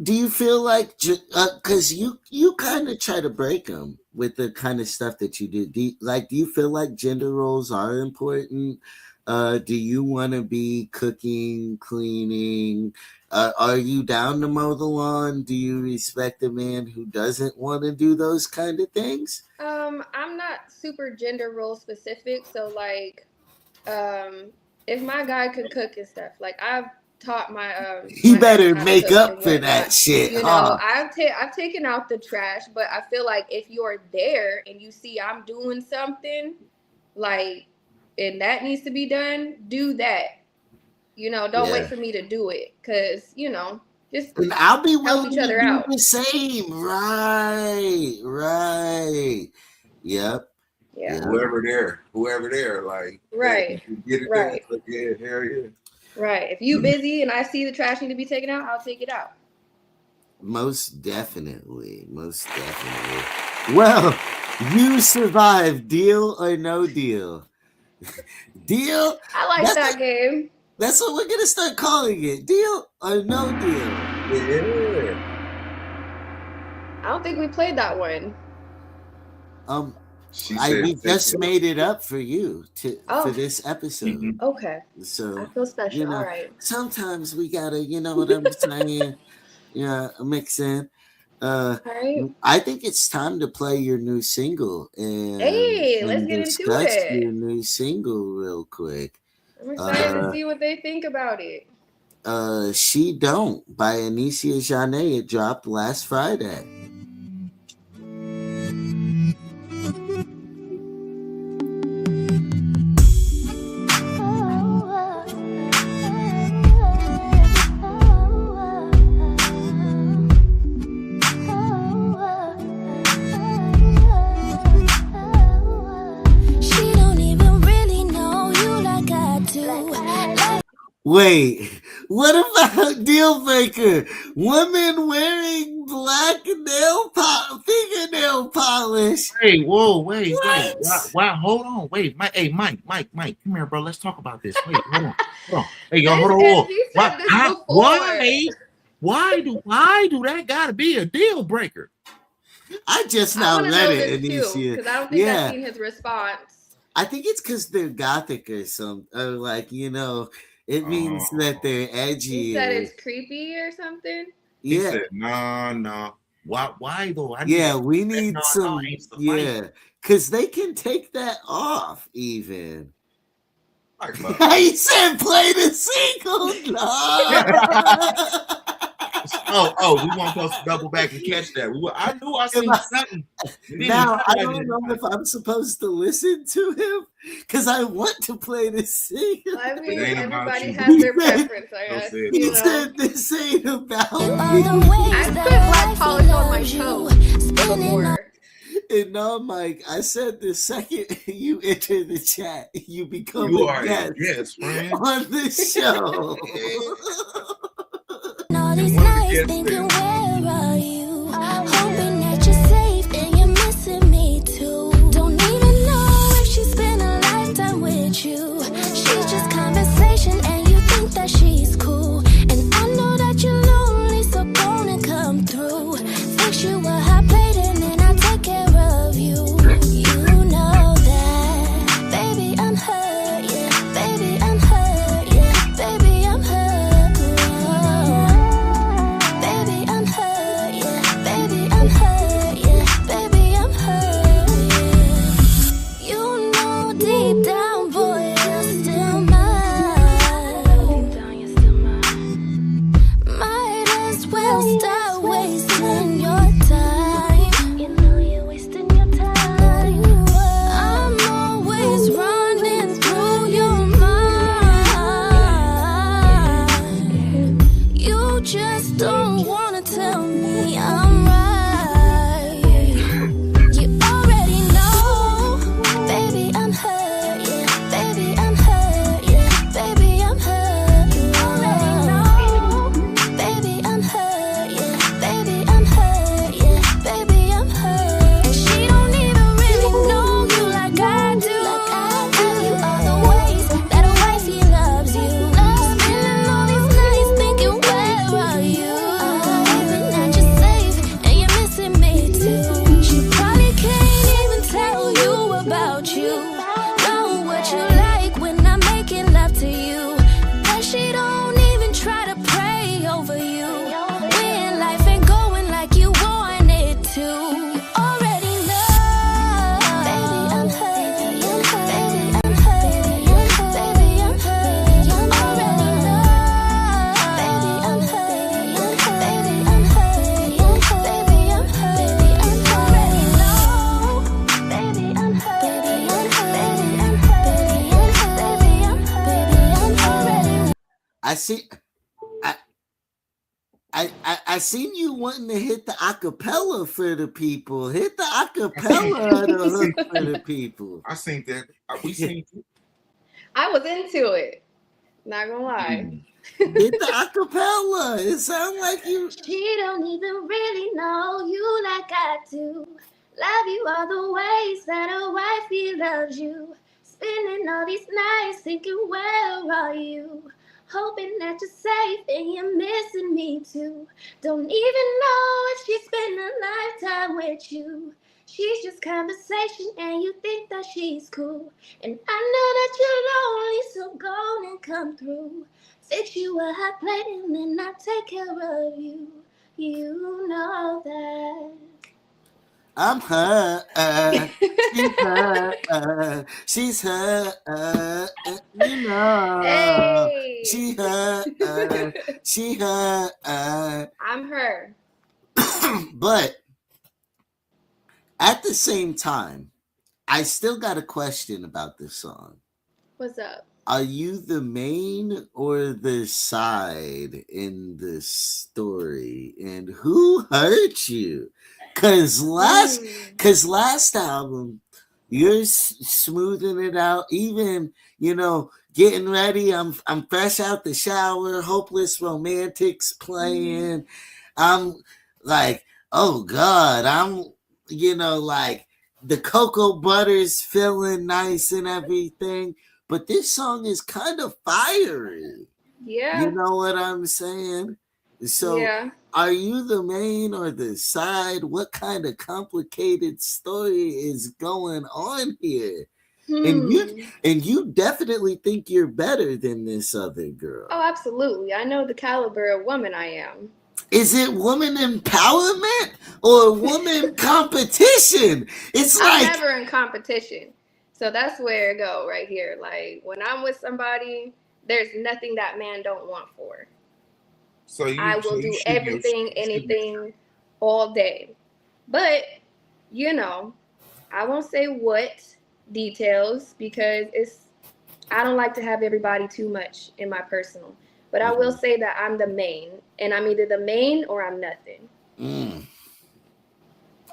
Do you feel like, because you kind of try to break them with the kind of stuff that you do. Do you feel like gender roles are important? Do you want to be cooking, cleaning? Are you down to mow the lawn? Do you respect a man who doesn't want to do those kind of things? I'm not super gender role specific, so like, if my guy could cook and stuff, like I've taught my he my better ex how to make cook up and for that whatnot. shit. You know, I've taken out the trash, but I feel like if you're there and you see I'm doing something, like, and that needs to be done, do that. You know, don't wait for me to do it, because just and I'll be help willing each other to do out. the same. Right. Yep. Yeah. Whoever there, like Right. Get it Right. done. Yeah, hell yeah. Right. If you busy and I see the trash need to be taken out, I'll take it out. Most definitely. Well, you survived. Deal or no deal? Deal? I like that game. That's what we're gonna start calling it. Deal or no deal? Yeah. I don't think we played that one. We just made it up for you for this episode. Mm-hmm. Okay. So I feel special. All right. Sometimes we gotta, you know what I'm saying? Yeah, mix in. All right. I think it's time to play your new single and let's get into discuss it. your new single real quick. I'm excited to see what they think about it. She Don't by Anecia Zhane. It dropped last Friday. Wait, what about deal breaker? Women wearing black fingernail polish. Hey, whoa, wait. Wow, hold on. Wait, Mike, come here, bro. Let's talk about this. Wait, hold on. Hey, y'all, hold on. Why do that gotta be a deal breaker? I just now read it, Anecia. Because I don't think I've seen his response. I think it's because they're gothic or something. Or like, it means that they're edgy. He said it's creepy or something? He said, no. Why though? We need some. Because they can take that off even. He said play the single. Oh, we want us to double back and catch that. I knew I seen something. Now I don't know if I'm supposed to listen to him because I want to play the single. I mean, everybody has their preference, I guess. He said this ain't about me. I put black polish on my toe before. And no, Mike, I said the second you enter the chat, you become a guest on the show. All these nights thinking, where are you? Hoping that you're safe and you're missing me too. Don't even know if she spent a lifetime with you. She's just conversation and you think that she's cool. And I know that you're lonely, so gonna come through. Fix you a hot plate and then I'll take care of you. You know that, baby, I'm hurt, yeah. Baby, I'm hurt, yeah. Baby, I'm hurt. Stop wasting your time. You know you're wasting your time. just don't wanna tell me I'm right. You already know, baby, I'm hurt. Yeah, baby, I'm hurt. Yeah, baby, I'm hurt. You already know, baby, I'm hurt. Yeah, baby, I'm hurt. Yeah, baby, I'm hurt. And she don't even really know you like I do. Tell you all the ways that a wifey loves you. Spending all these nights thinking, where are you? Hoping that you're safe and you're missing me too. She probably can't even tell you about you. Know what you like when I'm making love to you. But she don't even try to pray over you. When life ain't going like you want it to. You already know, baby, I'm hurt. Baby, I'm hurt. Baby, I'm hurt. You already know, baby, I'm hurt. Baby, I'm hurt. Baby, I'm hurt. You already know, baby, I'm hurt. Baby, I'm hurt. Baby, I'm hurt. I see. I seen you wanting to hit the acapella for the people. Hit the acapella of the hook for the people. I seen that. We seen it. I was into it. Not gonna lie. Hit the acapella. It sounds like you. She don't even really know you like I do. Love you all the ways that a wifey loves you. Spending all these nights thinking, where are you? Hoping that you're safe and you're missing me too. Don't even know if she spent a lifetime with you. She's just conversation and you think that she's cool. And I know that you're lonely, so go and come through. Fix you a hot plate and then I'll take care of you. You know that. I'm her. She's her. She's her. You know. Hey. She her. She her. I'm her. But at the same time, I still got a question about this song. What's up? Are you the main or the side in this story? And who hurt you? Cause last album, you're smoothing it out. Even, getting ready. I'm fresh out the shower. Hopeless Romantics playing. I'm like, oh God. I'm, like the cocoa butter's feeling nice and everything. But this song is kind of fiery. Yeah. You know what I'm saying? So yeah. Are you the main or the side? What kind of complicated story is going on here? And you definitely think you're better than this other girl. Oh, absolutely. I know the caliber of woman I am. Is it woman empowerment or woman competition? It's I'm like never in competition. So that's where it go right here. Like when I'm with somebody, there's nothing that man don't want for. So I will do everything, anything, all day. But, I won't say what details because I don't like to have everybody too much in my personal. But I will say that I'm the main, and I'm either the main or I'm nothing.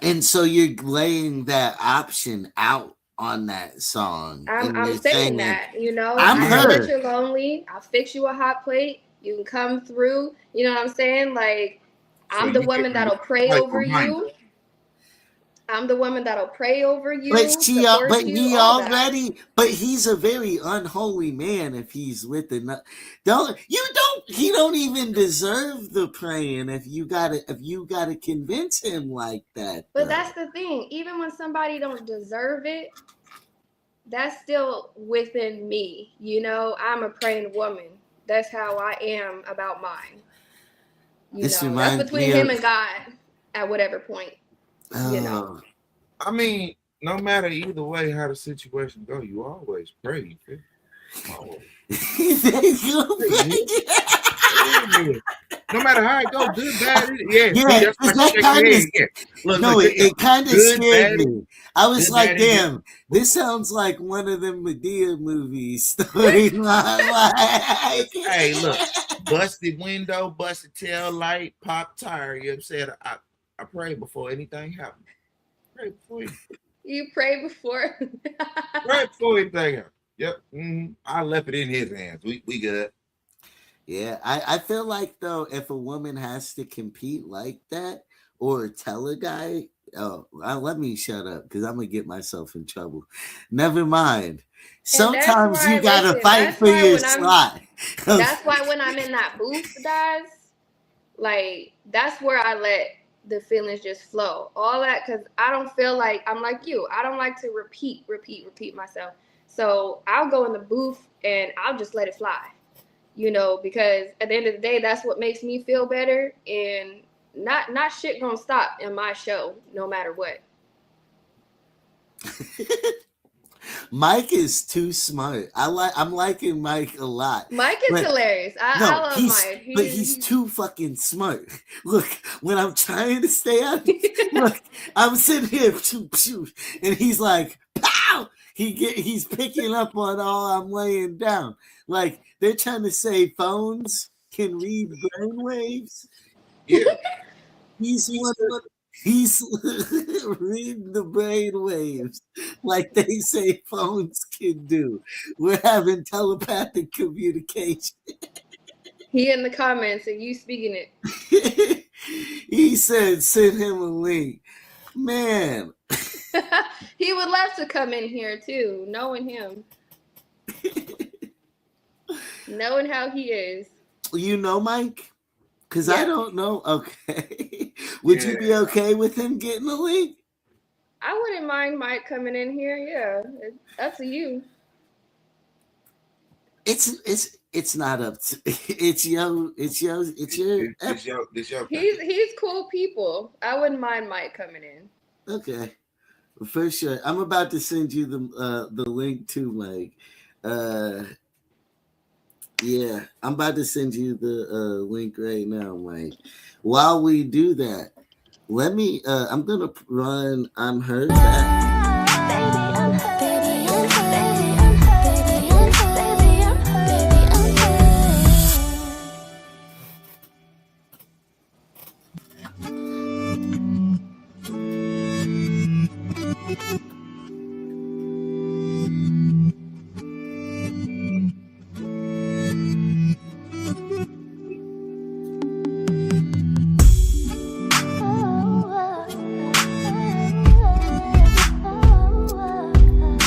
And so you're laying that option out on that song. I'm saying that, I'm I know her. that you're lonely. I'll fix you a hot plate. You can come through. You know what I'm saying? Like, I'm the woman that'll pray over you. I'm the woman that'll pray over you. But he's a very unholy man if he's with the he don't even deserve the praying if you gotta convince him like that. But that's the thing. Even when somebody don't deserve it, that's still within me. I'm a praying woman. That's how I am about mine. That's between him and God at whatever point. I mean, no matter either way how the situation go, you always pray. Always. No matter how it go, good, bad, yeah. Yeah, See, that's why that shake kind your of head. Yeah. Look, no, look, it kind of good, scared bad, me. I was good, like, bad, damn, this sounds like one of them Medea movies storyline. Like, hey, look, busted window, busted tail light, pop tire. You know what I'm saying? I pray before anything happens. Pray before you. You pray before. Pray before anything happens. Yep. Mm-hmm. I left it in his hands. We good. yeah, I feel like though, if a woman has to compete like that or tell a guy, let me shut up because I'm gonna get myself in trouble. Never mind. Sometimes why, you gotta listen, fight that's for why your when I'm- slot. That's why when I'm in that booth, guys, like that's where I let the feelings just flow. All that, because I don't feel like, I'm like you. I don't like to repeat myself. So I'll go in the booth and I'll just let it fly. You know, because at the end of the day, that's what makes me feel better, and not shit gonna stop in my show, no matter what. Mike is too smart. I'm liking Mike a lot. Mike is hilarious. I love Mike. But he's too fucking smart. Look, when I'm trying to stay out, look, I'm sitting here, and he's like, pow! He's picking up on all I'm laying down. Like they're trying to say phones can read brainwaves. Yeah. He's reading the brain waves like they say phones can do. We're having telepathic communication. He in the comments and you speaking it. He said send him a link. Man. He would love to come in here too, knowing him. Knowing how he is. You know Mike? Because Yeah. I don't know. Okay. Would you be okay with him getting a link? I wouldn't mind Mike coming in here. Yeah. Up to you. It's not up to it's your This your He's cool people. I wouldn't mind Mike coming in. Okay. For sure. I'm about to send you the link to Mike. Yeah, I'm about to send you the link right now, Mike. While we do that, let me I'm gonna run I'm Heard back.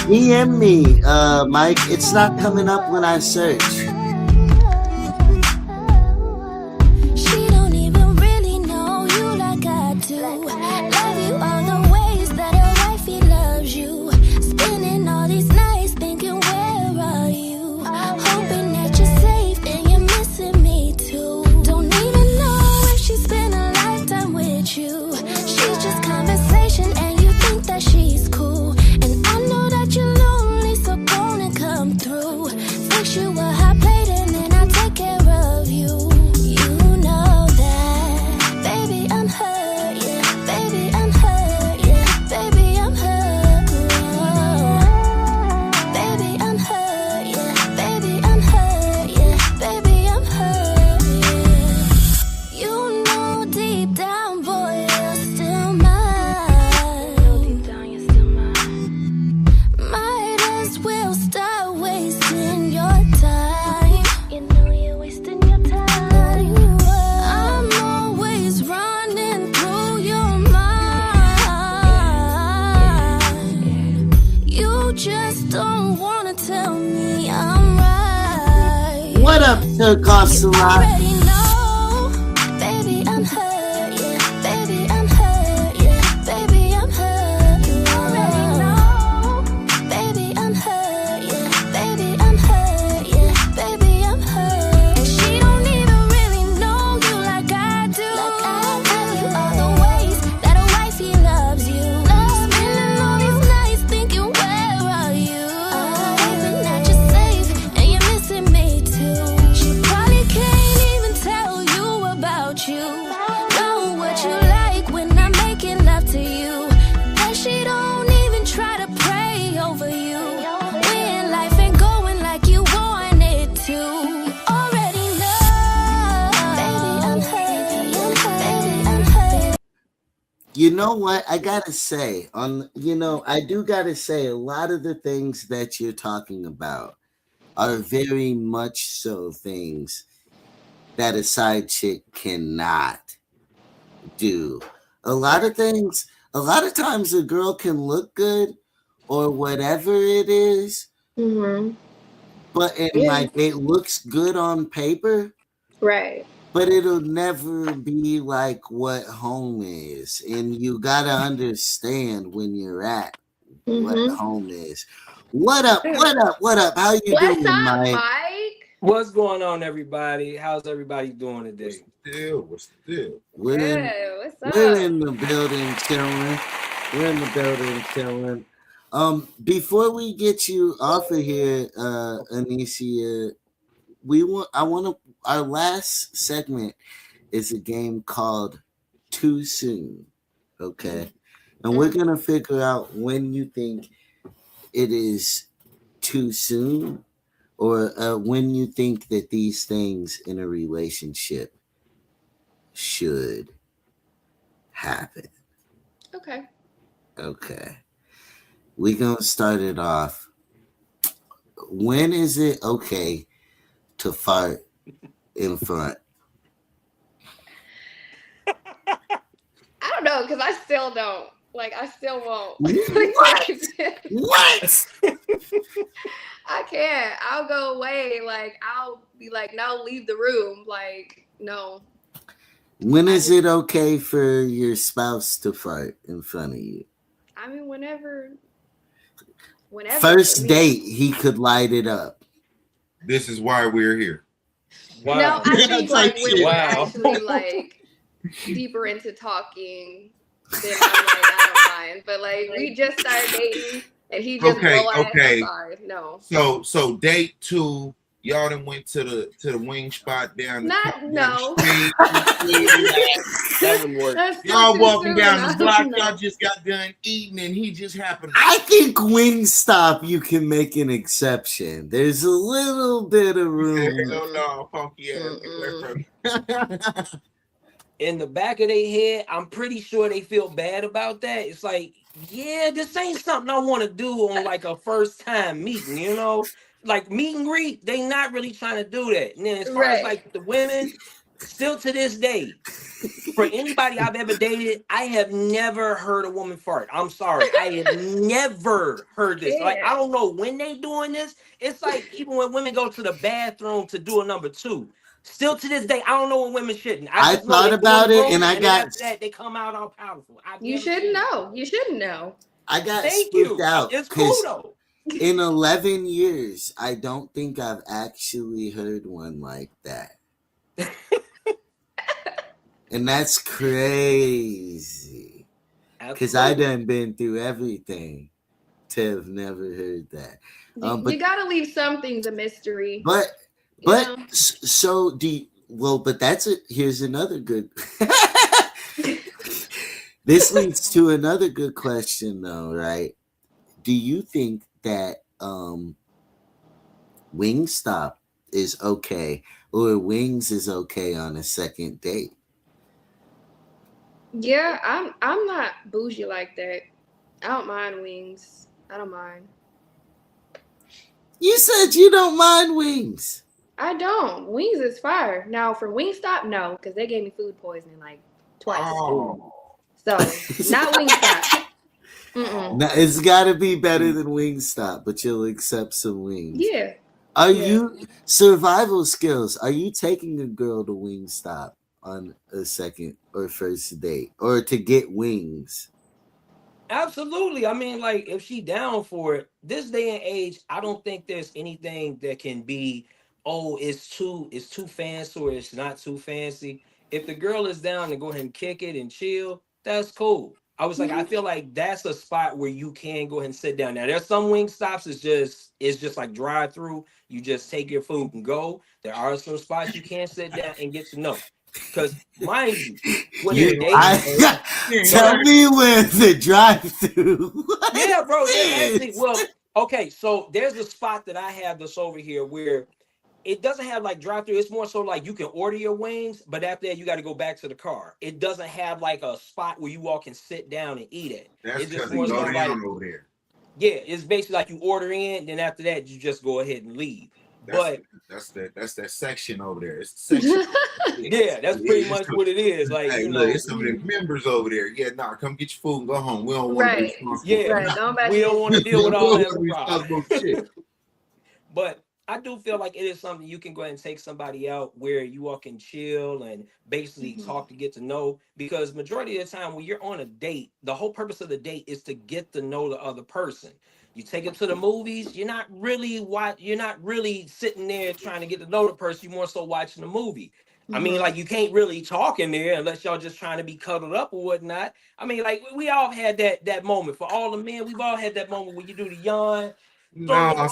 DM me, Mike. It's not coming up when I search. She don't even really know you like I do. Love you all the ways that a wifey loves you. Spending all these nights thinking, where are you? Hoping that you're safe and you're missing me too. Don't even know if she spent a lifetime with you. She's just conversation and you think that she's cool. And I know that you're lonely, so gonna come through. Fix you a hot plate and then I'll take care of you. You know that, baby, I'm hurt, yeah. Baby, I'm hurt, yeah. Baby, I'm hurt, baby, I'm hurt, yeah. Baby, I'm hurt, yeah. Baby, I'm hurt, yeah. You know deep down, boy, you're still mine. Deep down, you're still mine. Might as well start wasting your time. You know you're wasting your time. I'm always running through your mind. You just don't wanna tell me I'm right. What up, Turk Ocelot? Already know, baby, I'm hurt, yeah. Baby, I'm hurt, yeah. Baby, I'm hurt. You already know, baby, I'm hurt, yeah. Baby, I'm hurt, yeah. Baby, I'm hurt. And she don't even really know you like I do. Like I love you all the ways that a wifey loves you. Spending all these nights thinking, where are you? Hoping that you're safe and you're missing me too. She probably can't even about you. Know what you like when I'm making love to you. And she don't even try to pray over you. When life ain't going like you want it to. You already know. Baby, I'm hurt. Baby, I'm hurt. You know what? I gotta say, I do gotta say, a lot of the things that you're talking about are very much so things that a side chick cannot do. A lot of things, a lot of times a girl can look good or whatever it is, Mm-hmm. but Yeah. it looks good on paper, Right. but it'll never be like what home is. And you gotta understand when you're at what Mm-hmm. home is. What up? What up? What up? How you What's doing, up, Mike? Mike? What's going on, everybody? How's everybody doing today? What's still? We're What's we're up? in the building chilling. We're in the building chilling. Before we get you off of here, Anecia, our last segment is a game called Too Soon. Okay. And we're gonna figure out when you think it is too soon or when you think that these things in a relationship should happen. Okay. Okay. We're gonna start it off. When is it okay to fart in front? I don't know, because I still don't. Like, I still won't. What? What? I can't. I'll go away. Like, I'll be like, no, leave the room. Like, no. When is it okay for your spouse to fart in front of you? I mean, whenever. First date, he could light it up. This is why we're here. Wow. No, I think like when we're Wow. actually like deeper into talking, then I'm like, I don't mind. But like we just started dating and he just Okay, go ahead. okay. I'm sorry, no. So date 2, y'all done went to the wing spot down No. That wouldn't work. Y'all walking down the block, y'all just got done eating, and he just happened. I think Wingstop you can make an exception. There's a little bit of room. No, funky ass. In the back of their head, I'm pretty sure they feel bad about that. It's like, yeah, this ain't something I want to do on like a first time meeting, you know? Like meet and greet, they not really trying to do that. And then as far as like the women, still to this day, for anybody I've ever dated, I have never heard a woman fart. I'm sorry. I have never heard this. Like, I don't know when they doing this. It's like even when women go to the bathroom to do a number 2. Still to this day, I don't know when women shouldn't. I thought about it and I got after that they come out all powerful. You shouldn't know. You shouldn't know. I got spooked out. It's cool though. In 11 years, I don't think I've actually heard one like that. And that's crazy. Because I done been through everything to have never heard that. But you gotta leave some things a mystery. But so do you, well, but that's it. Here's another good. This leads to another good question, though, right? Do you think that Wingstop is okay, or Wings is okay on a second date? Yeah, I'm not bougie like that. I don't mind wings. I don't mind. You said you don't mind wings. I don't. Wings is fire. Now for Wingstop, no, because they gave me food poisoning like twice. Oh. So not Wingstop. Now, it's got to be better than Wingstop, but you'll accept some wings. Yeah. Are you survival skills? Are you taking a girl to Wingstop on a second or first date, or to get wings? Absolutely. I mean, like, if she down for it, this day and age, I don't think there's anything that can be, oh, it's too fancy or it's not too fancy. If the girl is down to go ahead and kick it and chill, that's cool. I was like, I feel like that's a spot where you can go ahead and sit down. Now, there's some wing stops, it's just like drive through. You just take your food and go. There are some spots you can sit down and get to know. Because mind you, when You, the date, tell me where the drive-through. yeah, bro, there's actually, is. well, okay, so there's a spot that I have that's over here where it doesn't have like drive through. It's more so like you can order your wings, but after that you got to go back to the car. It doesn't have like a spot where you all can sit down and eat it. That's It's just because more he go so down like, over there. yeah, it's basically like you order in, then after that you just go ahead and leave. But That's that section over there. It's the section. yeah, that's pretty much what it is. Like, Hey, you look, know, it's some of the members over there. Yeah, nah, come get your food and go home. We don't want to be Right. responsible. yeah, Right. Don't we don't want to deal with all that problem. shit. But I do feel like it is something you can go ahead and take somebody out where you all can chill and basically talk to get to know. Because majority of the time when you're on a date, the whole purpose of the date is to get to know the other person. You take it to the movies, you're not really sitting there trying to get to know the person. You're more so watching the movie. I mean, like, you can't really talk in there unless y'all just trying to be cuddled up or whatnot. I mean, like, we all had that moment. For all the men, we've all had that moment when you do the yawn. Nah,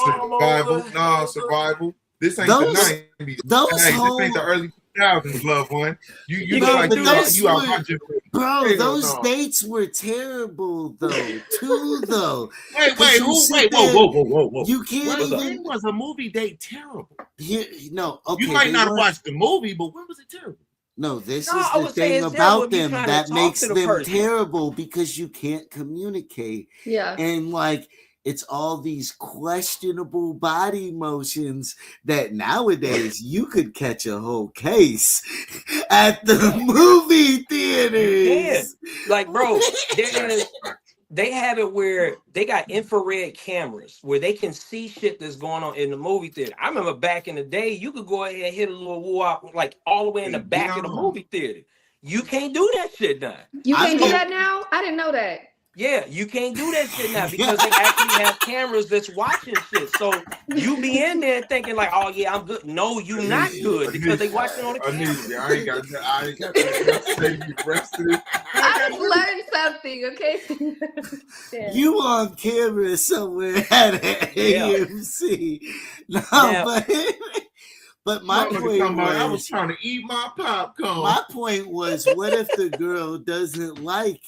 survival. This ain't Those- the 90s. those Hey, this whole- ain't the early 2000s, loved one. You know, look like but you those out were- my generation. Bro, Hell those no. dates were terrible though. Too though. Wait, 'Cause you sit there- whoa. You can't When even. was a movie date terrible? No, okay. You might they not have weren't- watched the movie, but when was it terrible? No, this No, is I the would say thing it's terrible about if you're them trying to that talk makes to the them person. terrible because you can't communicate. Yeah. And like it's all these questionable body motions that nowadays you could catch a whole case at the movie theaters. Like, bro, they have it where they got infrared cameras where they can see shit that's going on in the movie theater. I remember back in the day, you could go ahead and hit a little walk like all the way in the back of the movie theater. You can't do that shit now. You can't do know- that now? I didn't know that. Yeah, you can't do that shit now because they actually have cameras that's watching shit. So you be in there thinking like, oh yeah, I'm good. No, you not good because they watching on the camera. I ain't got to say you rested. I just learned something, okay? Yeah. You on camera somewhere at an Yeah. AMC. No, Now- but my point I was was, trying to eat my popcorn. my point was, what if the girl doesn't like?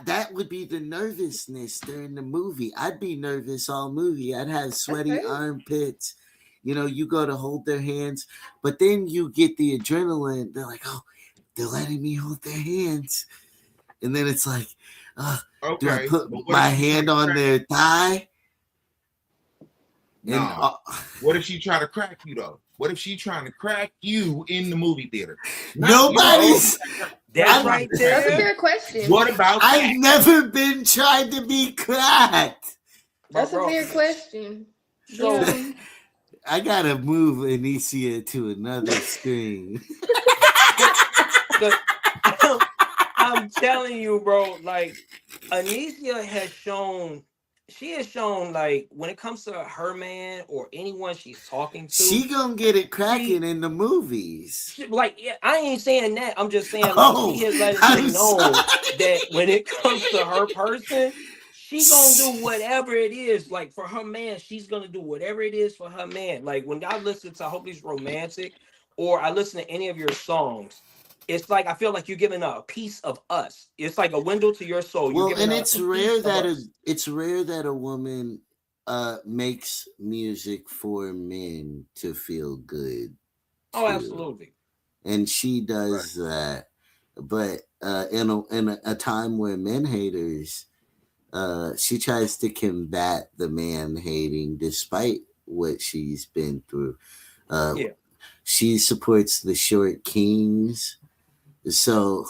That would be the nervousness during the movie. I'd be nervous all movie. I'd have sweaty Okay. armpits. You know, you go to hold their hands, but then you get the adrenaline. They're like, oh, they're letting me hold their hands. And then it's like, do I put but what my if she hand try to on crack- their thigh? No. And, What if she try to crack you though? What if she trying to crack you in the movie theater? nobody's. That's right That's a there. fair question. What about that? I've never been tried to be cracked. That's a Bro, fair question. So- Yeah. I gotta move Anecia to another screen. I'm telling you, bro, like Anecia has shown like when it comes to her man or anyone she's talking to, She gonna get it cracking in the movies. like, yeah, I ain't saying that. I'm just saying like Oh, she has let it I'm be known sorry. that when it comes to her person, she gonna do whatever it is. Like for her man, she's gonna do whatever it is for her man. Like when I listen to I Hope He's Romantic or I listen to any of your songs, it's like I feel like you're giving a piece of us. It's like a window to your soul. You're Well, giving and us it's a rare piece of that us. it's rare that a woman makes music for men to feel good. Oh, too. absolutely. And she does that. But in a time where men haters, she tries to combat the man hating despite what she's been through. Yeah. She supports the short kings. So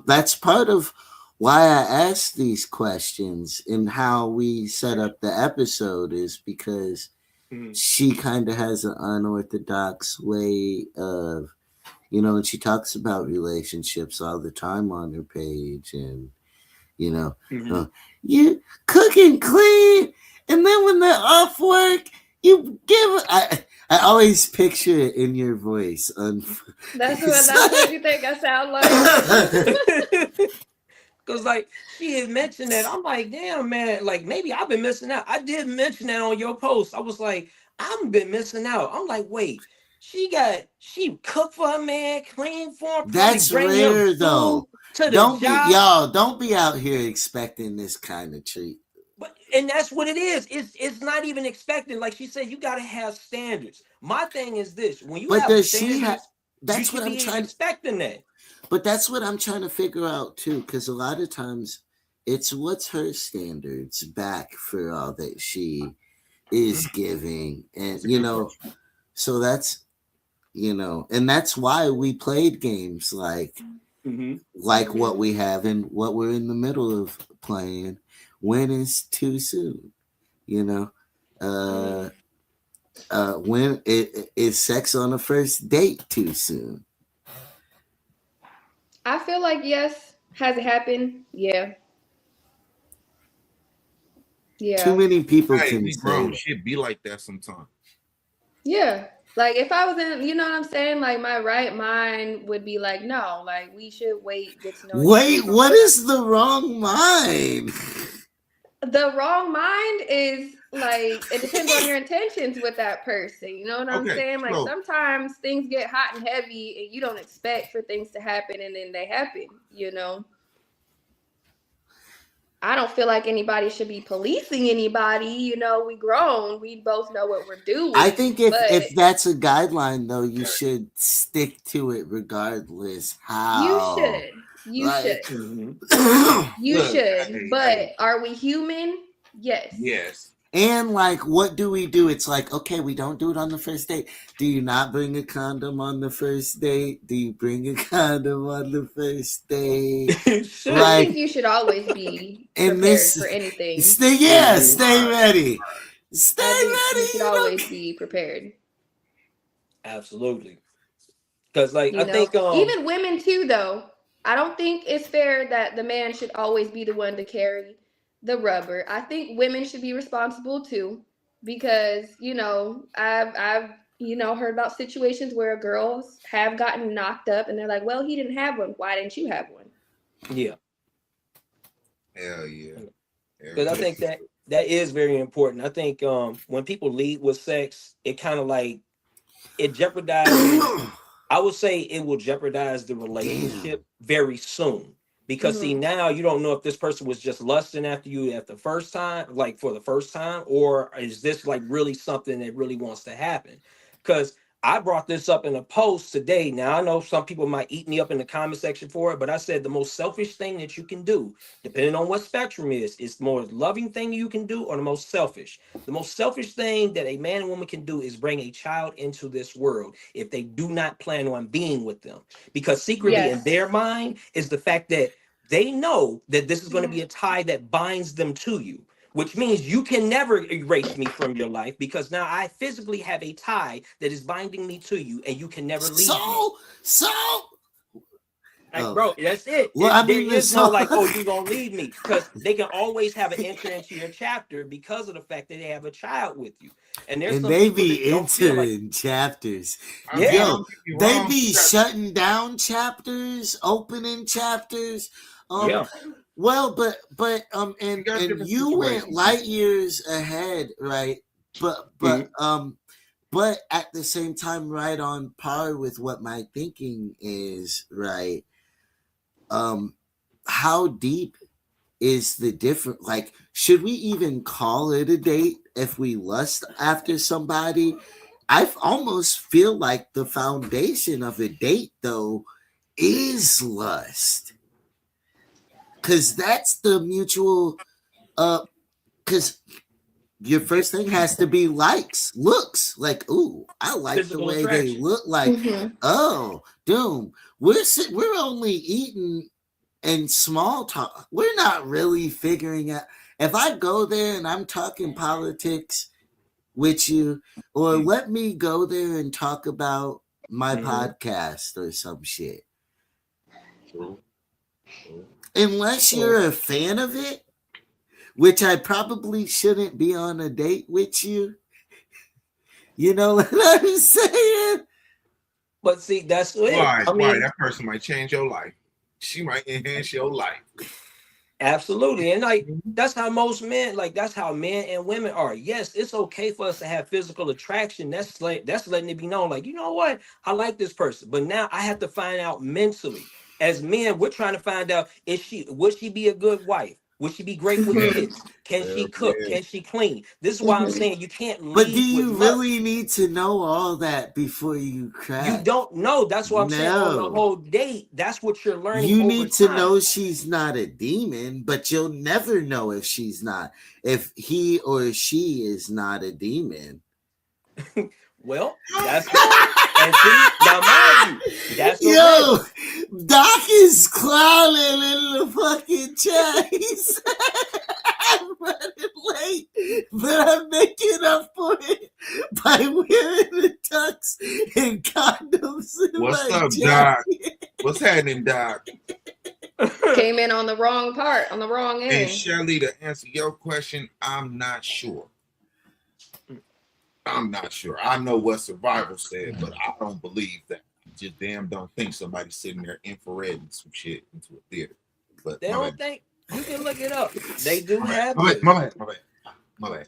that's part of why I ask these questions and how we set up the episode is because she kind of has an unorthodox way of, and she talks about relationships all the time on her page and, you cook and clean. And then when they're off work, you give. I always picture it in your voice. That's what you think I sound like. Because like she had mentioned that. I'm like, damn, man, like maybe I've been missing out. I did mention that on your post. I was like, I've been missing out. I'm like, wait, She cooked for her man, clean for him, probably That's bring him rare food though. to the job. Don't be out here expecting this kind of treat. And that's what it is. It's not even expecting. Like she said, you got to have standards. My thing is this: when you But have does she have? standards, you That's should what I'm be trying. expecting that. But that's what I'm trying to figure out too, because a lot of times it's what's her standards back for all that she is giving, and so that's and that's why we played games like what we have and what we're in the middle of playing. When is too soon? When is sex on a first date too soon? I feel like yes. Has it happened? Yeah. Too many people Hey, can we say grown. that. Shit be like that sometimes. Yeah. Like if I was in, you know what I'm saying? Like my right mind would be like, no, like we should wait, get to know each other. Wait, what is the wrong mind? The wrong mind is like it depends on your intentions with that person. You know what I'm Okay, saying? Like so sometimes things get hot and heavy and you don't expect for things to happen and then they happen. I don't feel like anybody should be policing anybody. We grown. We both know what we're doing. I think if but that's a guideline, though, you should stick to it regardless how. You should. You Look, should. But are we human? Yes. Yes. And like, what do we do? It's like, okay, we don't do it on the first date. Do you not bring a condom on the first date? Do you bring a condom on the first date? I think you should always be prepared for anything. Stay ready. Stay ready. You should always be prepared. Absolutely. Because I think even women too, though. I don't think it's fair that the man should always be the one to carry the rubber. I think women should be responsible too, because I've heard about situations where girls have gotten knocked up and they're like, well, he didn't have one. Why didn't you have one? Yeah. Hell yeah. Because I think that is very important. I think when people lead with sex, it kind of like it jeopardizes. I would say it will jeopardize the relationship very soon. Because see, now you don't know if this person was just lusting after you at the first time, like for the first time, or is this like really something that really wants to happen? Because I brought this up in a post today. Now I know some people might eat me up in the comment section for it, but I said the most selfish thing that you can do, depending on what spectrum is the most loving thing you can do or the most selfish. The most selfish thing that a man and woman can do is bring a child into this world if they do not plan on being with them. Because secretly in their mind is the fact that they know that this is going to be a tie that binds them to you, which means you can never erase me from your life because now I physically have a tie that is binding me to you and you can never leave me. Bro, that's it. Well, there is no like, oh, you're going to leave me, because they can always have an entry into your chapter because of the fact that they have a child with you. And there's some they people be that don't feel entering chapters. Yeah. They be shutting down chapters, opening chapters. Well, but and you went light years ahead, right? But at the same time, right on par with what my thinking is, right? How deep is the difference? Like, should we even call it a date if we lust after somebody? I almost feel like the foundation of a date, though, is lust. Because that's the mutual, because your first thing has to be looks. Like, ooh, I like physical the way attraction. they look. Like, oh, doom. We're only eating in small talk. We're not really figuring out. If I go there and I'm talking politics with you, or let me go there and talk about my podcast or some shit. Unless you're a fan of it, which I probably shouldn't be on a date with you. You know what I'm saying? But see, that's it. Why? That person might change your life. She might enhance your life. Absolutely. And like Mhm. that's how most men, like that's how men and women are. Yes, it's okay for us to have physical attraction. That's letting it be known, like, you know what? I like this person. But now I have to find out mentally. As men, we're trying to find out, would she be a good wife? Would she be great with Yeah, Mhm. kids? Can she hell cook? yeah. Can she clean? This is why I'm Mhm. saying you can't But do lead with you lust. really need to know all that before you You crack? don't know. That's what I'm saying. On the No. whole date, that's what you're learning You over need to time. know she's not a demon, but you'll never know if she's not, if he or she is not a demon. Well, that's the and see now, mind you, that's a risk. Yo, Doc is clowning in the fucking chat. He said, I'm running late, but I'm making up for it by wearing the tux and condoms in What's my up, Doc? jacket. What's happening, Doc? Came in on the wrong part, on the wrong And end. Shelly, to answer your question, I'm not sure. I'm not sure. I know what Survival said, but I don't believe that. I just damn don't think somebody's sitting there infrared some shit into a theater. But They my don't bad. think you can look it up. They do My bad. have My bad. this. My bad. My bad. My bad.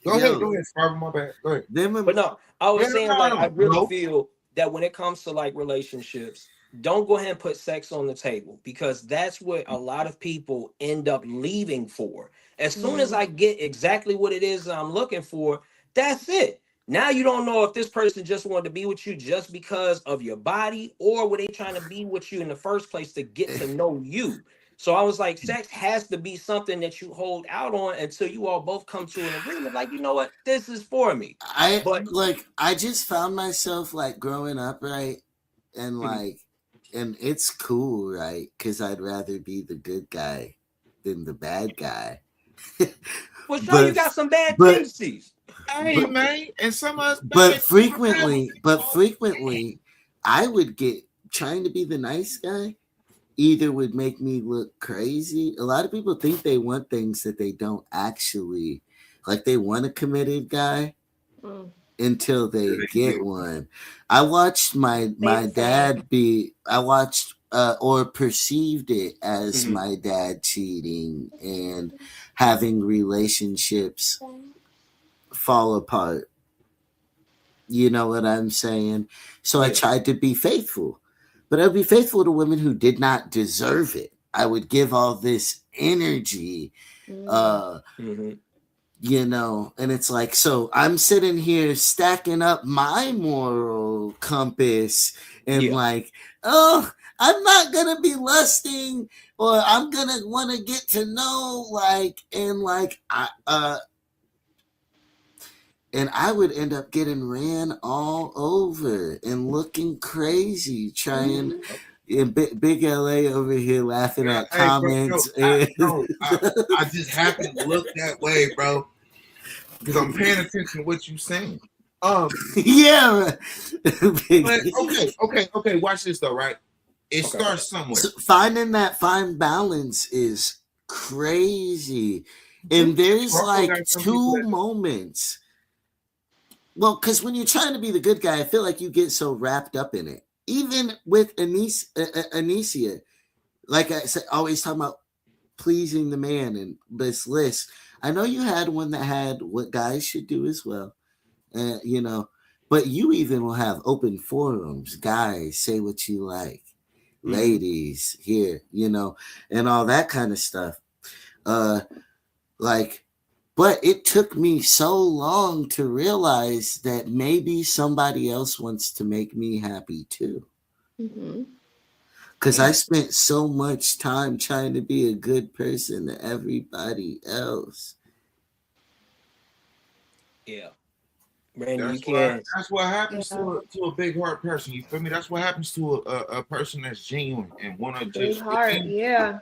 Go ahead. Yo, Go ahead, Survival. My bad. Go ahead. them, But no, I was Yeah, saying no, like I no, really no. feel that when it comes to like relationships, don't go ahead and put sex on the table because that's what a lot of people end up leaving for. As soon as Mhm. I get exactly what it is that I'm looking for, that's it. Now you don't know if this person just wanted to be with you just because of your body or were they trying to be with you in the first place to get to know you. So I was like, sex has to be something that you hold out on until you all both come to an agreement. Like, you know what, this is for me. But I just found myself like growing up, right? And Mhm. like, and it's cool, right? Because I'd rather be the good guy than the bad guy. For sure, you but, got some bad but, tendencies. Hey, but, man. And some of us but bad people have them. frequently, I would get trying to be the nice guy either would make me look crazy. A lot of people think they want things that they don't actually like. They want a committed guy Mm. until they Yeah, they get do. one. I watched Stay my the same. dad be. I watched or perceived it as Mhm. my dad cheating and having relationships fall apart. You know what I'm saying? So I Yeah. tried to be faithful, but I'd be faithful to women who did not deserve it. I would give all this energy, Mm. uh, Hmm. and it's like, so I'm sitting here stacking up my moral compass and Yeah. like, oh, I'm not gonna be lusting or I'm gonna want to get to know and I would end up getting ran all over and looking crazy trying. Mhm. And big LA over here laughing Yeah, at hey, bro, no, comments and I just happen to look that way, bro, because I'm paying attention to what you're saying. yeah. But okay. Watch this though, right? It Okay. starts So somewhere. finding that fine balance is crazy, True. and there's You also like got some people two that moments. Well, because when you're trying to be the good guy, I feel like you get so wrapped up in it. Even with Anecia, like I said, always talking about pleasing the man and this list. I know you had one that had what guys should do as well, but you even will have open forums. Guys, say what you like. Hmm. Ladies, here, and all that kind of stuff. Uh, like, but it took me so long to realize that maybe somebody else wants to make me happy too. Mhm. Because I mm, spent so much time trying to be a good person to everybody else. Yeah. Brandon, you can't. that's what happens Yeah. to a big heart person. You feel me? That's what happens to a person that's genuine and wanna Big just fit heart. in. Yeah.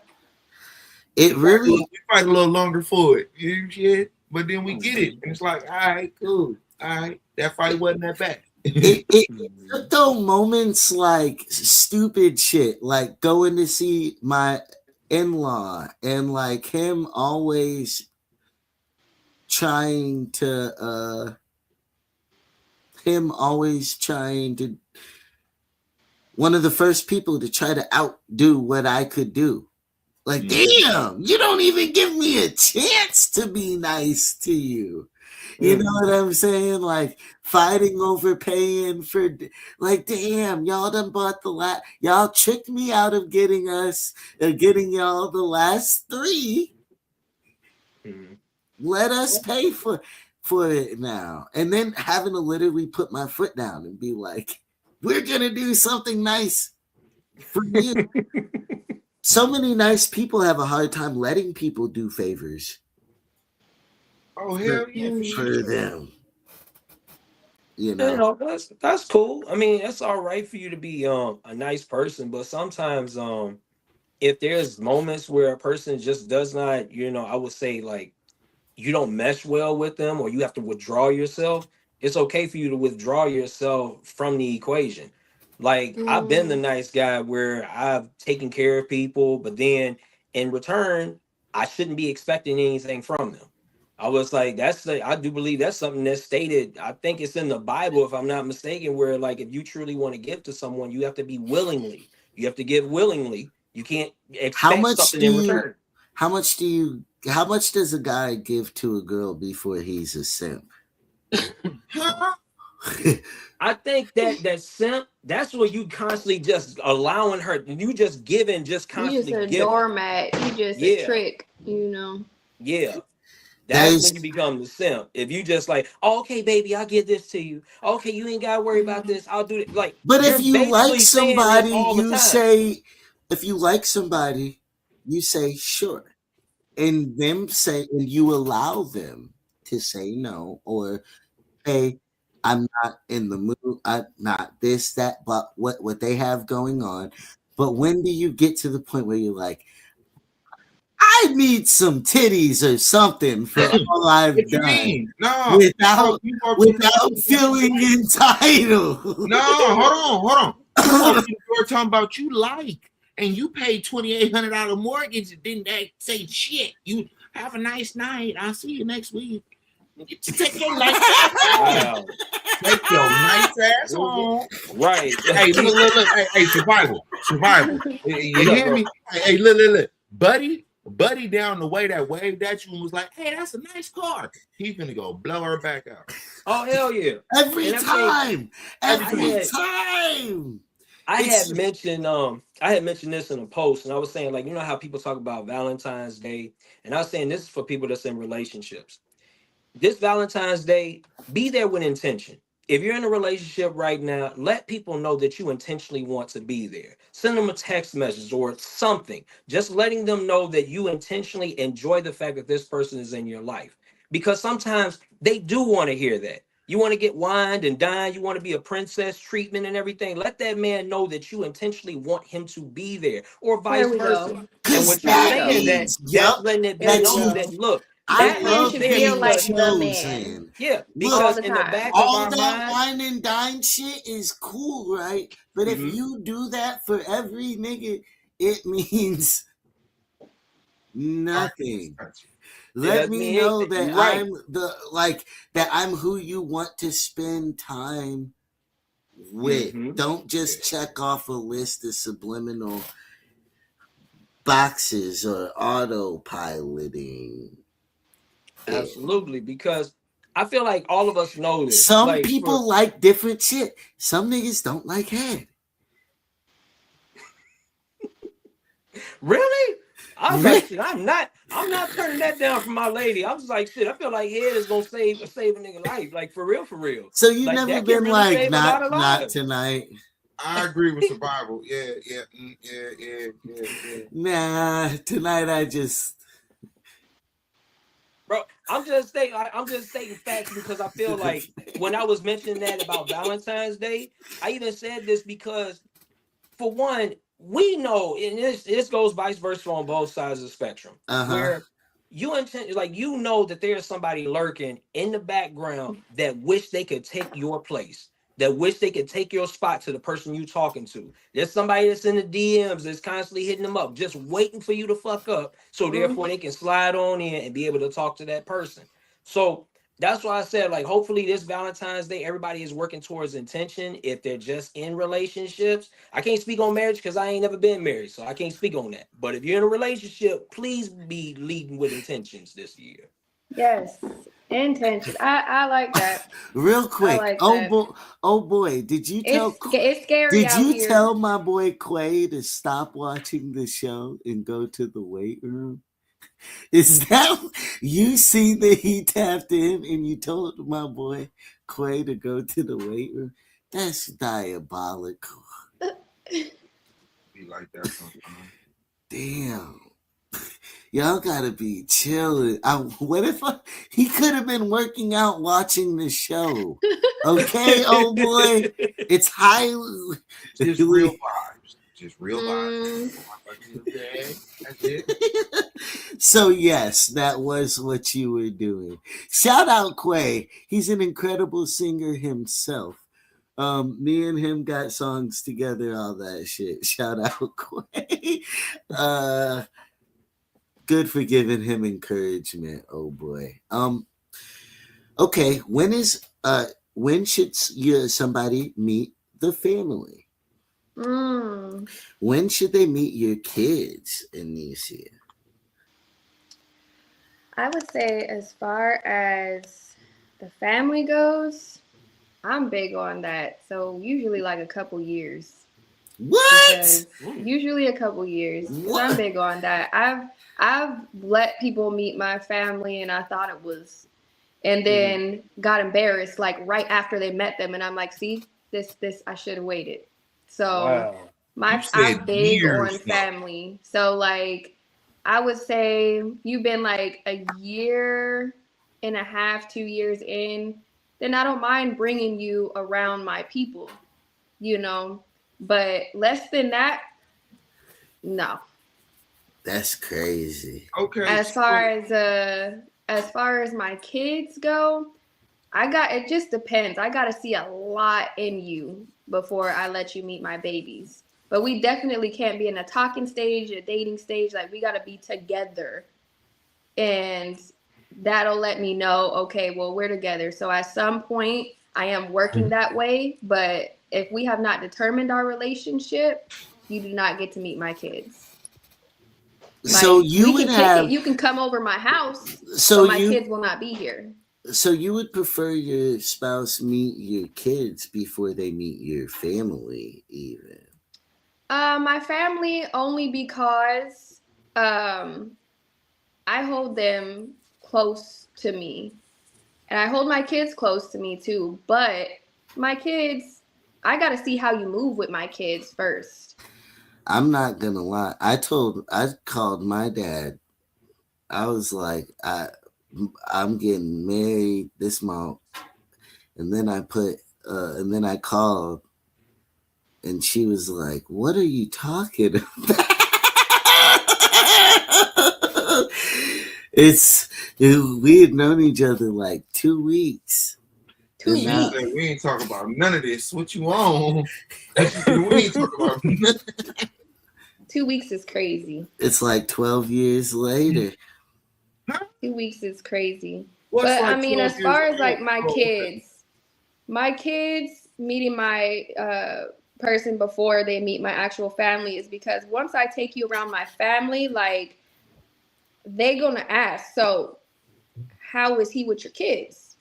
It really, We fight a little longer for it. You know, shit. But then we get it. Mhm. And it's like, all right, cool. All right. That fight wasn't that bad. it took Mhm. though moments like stupid shit, like going to see my in-law and like trying to, him always trying to, one of the first people to try to outdo what I could do. Like, damn, you don't even give me a chance to be nice to you. You know what I'm saying? Like fighting over paying for, like, damn, y'all done bought y'all tricked me out of getting y'all the last 3. Let us pay for it now. And then having to literally put my foot down and be like, we're gonna do something nice for you. So many nice people have a hard time letting people do favors. Oh hell yeah, for them. You know, that's cool. I mean, it's all right for you to be a nice person, but sometimes if there's moments where a person just does not, I would say like you don't mesh well with them or you have to withdraw yourself, it's okay for you to withdraw yourself from the equation. Like I've been the nice guy where I've taken care of people, but then in return, I shouldn't be expecting anything from them. I was like, I do believe that's something that's stated. I think it's in the Bible, if I'm not mistaken, where like if you truly want to give to someone, you have to be willingly. You have to give willingly. You can't expect something in return. How much does a guy give to a girl before he's a simp? I think that simp, that's where you constantly just allowing her, you just giving, just constantly you just a giving. doormat, you just a trick, Yeah. That's when you become the simp. If you just like, oh, okay, baby, I'll give this to you. Okay, you ain't gotta worry about this. I'll do it. Like, but if you like somebody, you say, sure. And you allow them to say no, or hey, I'm not in the mood. I'm not this, that, but what they have going on. But when do you get to the point where you're like, I need some titties or something for all I've done. No, without feeling entitled. No, hold on. You're talking about you like, and you paid $2,800 mortgage and didn't say shit. You have a nice night. I'll see you next week. Take your nice ass home. Take your nice ass home. Right. Hey, look. Hey, survival. You hear me? Hey, look. Buddy down the way that waved at you and was like, hey, that's a nice car. He's gonna go blow her back out. Oh, hell yeah. Every time. I had mentioned this in a post, and I was saying, like, you know how people talk about Valentine's Day, and I was saying this is for people that's in relationships. This Valentine's Day, be there with intention. If you're in a relationship right now, let people know that you intentionally want to be there. Send them a text message or something. Just letting them know that you intentionally enjoy the fact that this person is in your life. Because sometimes they do want to hear that. You want to get wined and dined. You want to be a princess treatment and everything. Let that man know that you intentionally want him to be there, or vice versa. And what you're saying that's letting it be known that, look, I love being like chosen. Yeah, because in the back of our mind, wine and dine shit is cool, right? But if you do that for every nigga, it means nothing. Let me know that I'm who you want to spend time with. Don't just check off a list of subliminal boxes or autopiloting. Absolutely, because I feel like all of us know this. Some people like different shit. Some niggas don't like head. Really? I'm like, shit, I'm not turning that down for my lady. I was like, shit, I feel like head is gonna save a nigga life, like for real. So you like, never been like not tonight. I agree with survival. Yeah. Nah, tonight I just. Bro, I'm just stating facts because I feel like when I was mentioning that about Valentine's Day, I even said this because, for one, we know, and this goes vice versa on both sides of the spectrum, where you know that there's somebody lurking in the background that wish they could take your place, that wish they could take your spot to the person you talking to. There's somebody that's in the DMs that's constantly hitting them up, just waiting for you to fuck up, so therefore they can slide on in and be able to talk to that person. So That's why I said, like, hopefully this Valentine's Day, everybody is working towards intention. If they're just in relationships, I can't speak on marriage because I ain't never been married, so I can't speak on that. But if you're in a relationship, please be leading with intentions this year. Yes, intention. I like that. Real I quick, like that. oh boy, It's scary did out you here. tell my boy Quay to stop watching the show and go to the weight room? Is that you see that he tapped in and you told my boy Quay to go to the weight room? That's diabolical. Be like that sometimes. Damn. Y'all gotta be chilling. What if he could have been working out watching the show? Okay, oh boy, it's highly Just real vibes. Just real vibes. Mm, Okay, that's it. So yes, that was what you were doing. Shout out Quay. He's an incredible singer himself. Me and him got songs together, all that shit. Shout out Quay. Good for giving him encouragement. Oh boy. Okay. When should somebody meet the family? mm. When should they meet your kids, Anecia? I would say, as far as the family goes, I'm big on that. So usually like a couple years. What? Because usually a couple years. Because What? I'm big on that. I've let people meet my family and I thought it was, and then got embarrassed like right after they met them, and I'm like, see, this I should have waited. So Wow. I'm big years, on though. family. So like I would say you've been like a year and a half, 2 years in, then I don't mind bringing you around my people, you know. But less than that, no. That's crazy. Okay. As far as my kids go, it just depends. I got to see a lot in you before I let you meet my babies. But we definitely can't be in a talking stage, a dating stage. Like, we got to be together. And that'll let me know, okay, well, we're together. So at some point, I am working that way. But if we have not determined our relationship, you do not get to meet my kids. So Like, you we would can kick have. it. You can come over my house, So but my you. kids will not be here. So you would prefer your spouse meet your kids before they meet your family, even? My family, only because I hold them close to me, and I hold my kids close to me too. But my kids, I gotta see how you move with my kids first. I'm not gonna lie. I called my dad. I was like, I'm getting married this month, and then and then I called, and she was like, "What are you talking about?" We had known each other like 2 weeks. Two She now- said, weeks. we ain't talking about none of this. What you on? She said, we ain't talking about nothing. 2 weeks is crazy. It's like 12 years later. 2 weeks is crazy. What's But like I mean, 12 as far years as like old? my kids meeting my person before they meet my actual family is because once I take you around my family, like, they gonna ask, so how is he with your kids?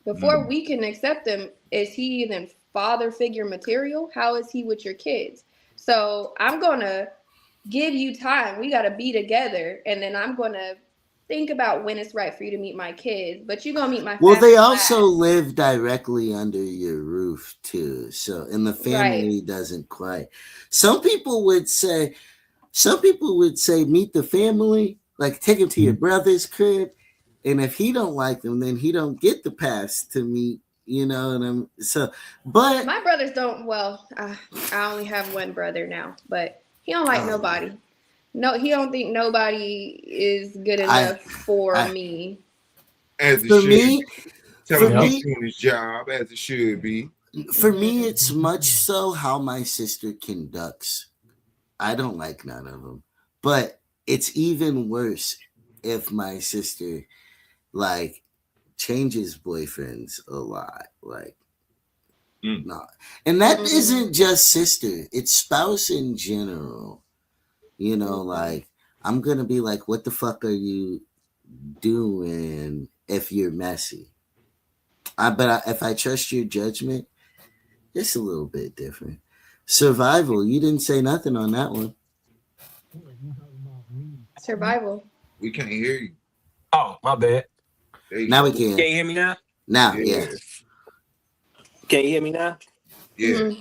Before we can accept them, is he even father figure material? How is he with your kids? So I'm gonna give you time. We gotta be together, and then I'm gonna think about when it's right for you to meet my kids. But you're gonna meet my Well, family they also last. live directly under your roof too. So, and the family Right. doesn't quite. Some people would say meet the family, like take him to your brother's crib, and if he don't like them, then he don't get the pass to meet. You know, but My brothers don't. Well, I only have one brother now, but he don't like nobody. No, he don't think nobody is good enough for me. As it for should me, be. Tell him for he's me, doing his job as it should be. for me, it's much so how my sister conducts. I don't like none of them, but it's even worse if my sister like changes boyfriends a lot. Like, no. And that isn't just sister, it's spouse in general. You know, like I'm gonna be like, what the fuck are you doing if you're messy? If I trust your judgment, it's a little bit different. Survival, you didn't say nothing on that one. Survival. We can't hear you. Oh, my bad. Now we go. can. Can you hear me now? Now, Yeah. yeah. Can you hear me now? Yeah.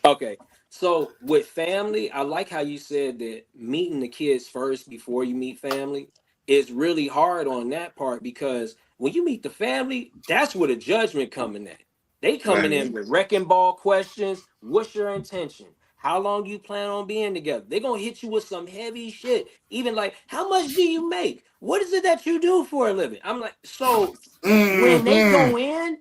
Okay. So with family, I like how you said that meeting the kids first before you meet family is really hard on that part, because when you meet the family, that's where the judgment coming at. They coming in with wrecking ball questions. What's your intention? How long you plan on being together? They're gonna hit you with some heavy shit. Even like, how much do you make? What is it that you do for a living? I'm like, so when they go in,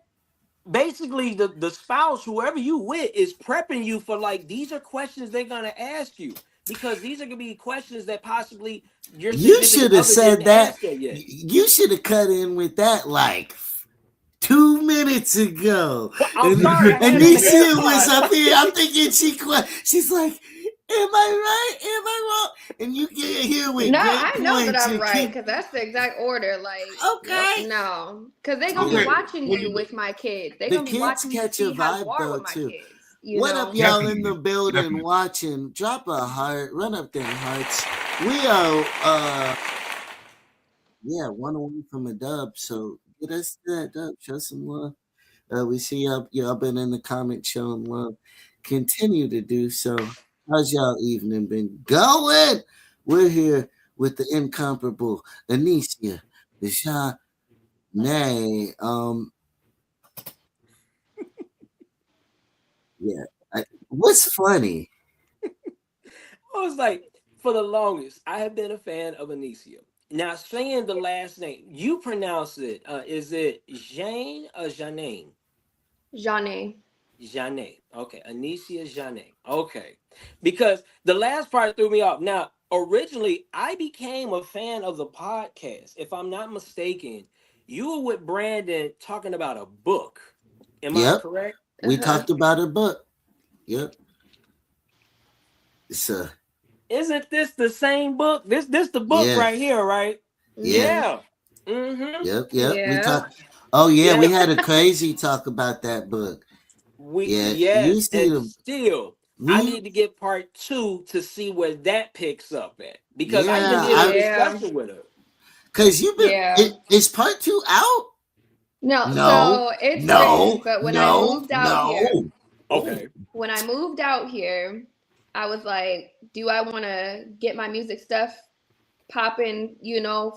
basically the spouse, whoever you with, is prepping you for like, these are questions they're gonna ask you, because these are gonna be questions that possibly your You significant should have other said didn't that. ask yet. You should have cut in with that like 2 minutes ago. Well, I'm sorry, I had on Anecia was AirPods. up here. I'm thinking she's like, am I right? Am I wrong? And you get here with No, great I know that points. I'm and right, keep- because that's the exact order. Like, Okay. no, because they're gonna be watching you with my kids. They're The gonna be kids watching me to catch a see how you vibe are though with my too. kids. You What know? up, y'all in Definitely. the building Definitely. watching? Drop a heart, run up them hearts. We are one away from a dub, so get us to that dub. Show some love. We see y'all been in the comments showing love. Continue to do so. How's y'all evening been going? We're here with the incomparable Anecia Zhane. Yeah. What's funny? I was like, for the longest, I have been a fan of Anecia. Now, saying the last name, you pronounce it. Is it Jane or Janine? Zhane. Zhane. Okay, Anecia Zhane. Okay, because the last part threw me off. Now, originally, I became a fan of the podcast. If I'm not mistaken, you were with Brandon talking about a book. Am I Yep. correct? We talked about a book. Yep. It's Isn't this the same book? This the book yeah. right here, right? Yeah. Yeah. Mm-hmm. Yep. We Yeah. talked. Oh yeah, we had a crazy talk about that book. You see And the still, I need to get part 2 to see where that picks up at, because I even did a discussion with her. Cause you've been. Is part 2 out? No, so it's written, but when I moved out here, okay. When I moved out here, I was like, do I want to get my music stuff popping,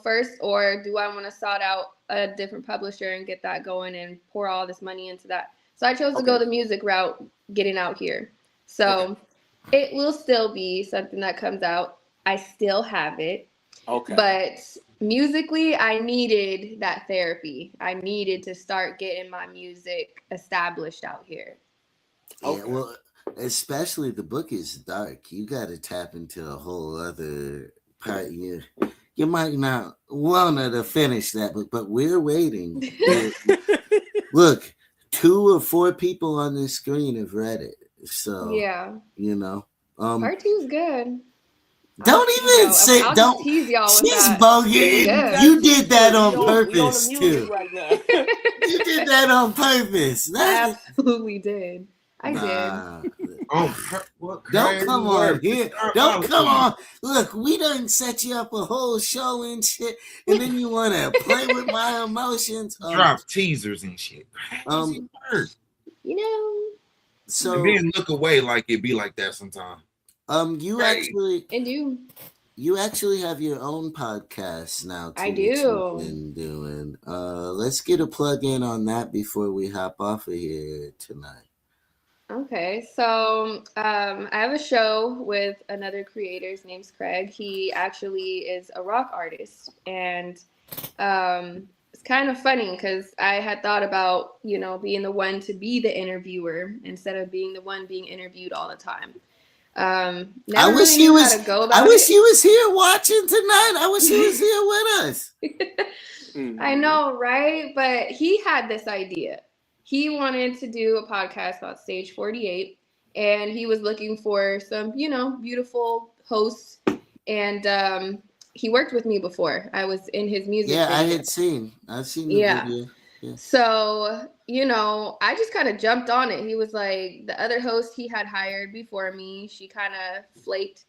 first, or do I want to sort out a different publisher and get that going and pour all this money into that? So I chose to go the music route, getting out here. So it will still be something that comes out. I still have it. Okay. But musically, I needed that therapy. I needed to start getting my music established out here. Yeah, well, especially the book is dark. You got to tap into a whole other part. You might not want to finish that book, but we're waiting. Look, 2 or 4 people on this screen have read it, so yeah, part 2 is good. Don't even say. I'll Don't. Just tease y'all with She's that. bugging. You did that on purpose too. Right now. You did that on purpose. I absolutely did. I did. Don't come on here. Don't come on. Look, we done set you up a whole show and shit, and then you want to play with my emotions. Drop teasers and shit. So and then look away like it be like that sometimes. You actually have your own podcast now. I do. Been doing. Let's get a plug in on that before we hop off of here tonight. Okay, so I have a show with another creator. His name's Craig. He actually is a rock artist, and it's kind of funny because I had thought about being the one to be the interviewer instead of being the one being interviewed all the time. Never really knew how to go about I wish it. he was here watching tonight. I wish he was here with us. I know, right? But he had this idea. He wanted to do a podcast about Stage 48, and he was looking for some, beautiful hosts. And he worked with me before. I was in his music Yeah, video. I've seen the video. Yeah. So, I just kind of jumped on it. He was like, the other host he had hired before me, she kind of flaked,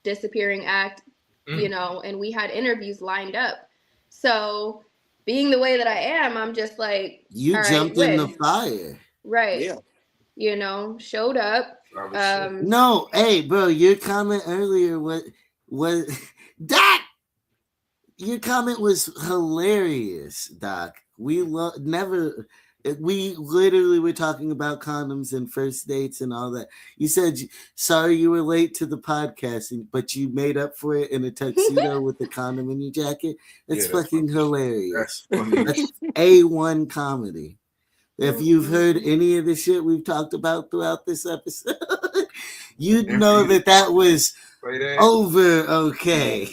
disappearing act, and we had interviews lined up. So, being the way that I am, I'm just like, you all jumped right, in the fire. Right. Yeah. Showed up. No, hey, bro, your comment earlier was Doc. Your comment was hilarious, Doc. We literally were talking about condoms and first dates and all that. You said sorry you were late to the podcast, but you made up for it in a tuxedo with the condom in your jacket. That's fucking hilarious. That's A1 comedy. If you've heard any of the shit we've talked about throughout this episode, you'd know that was over okay.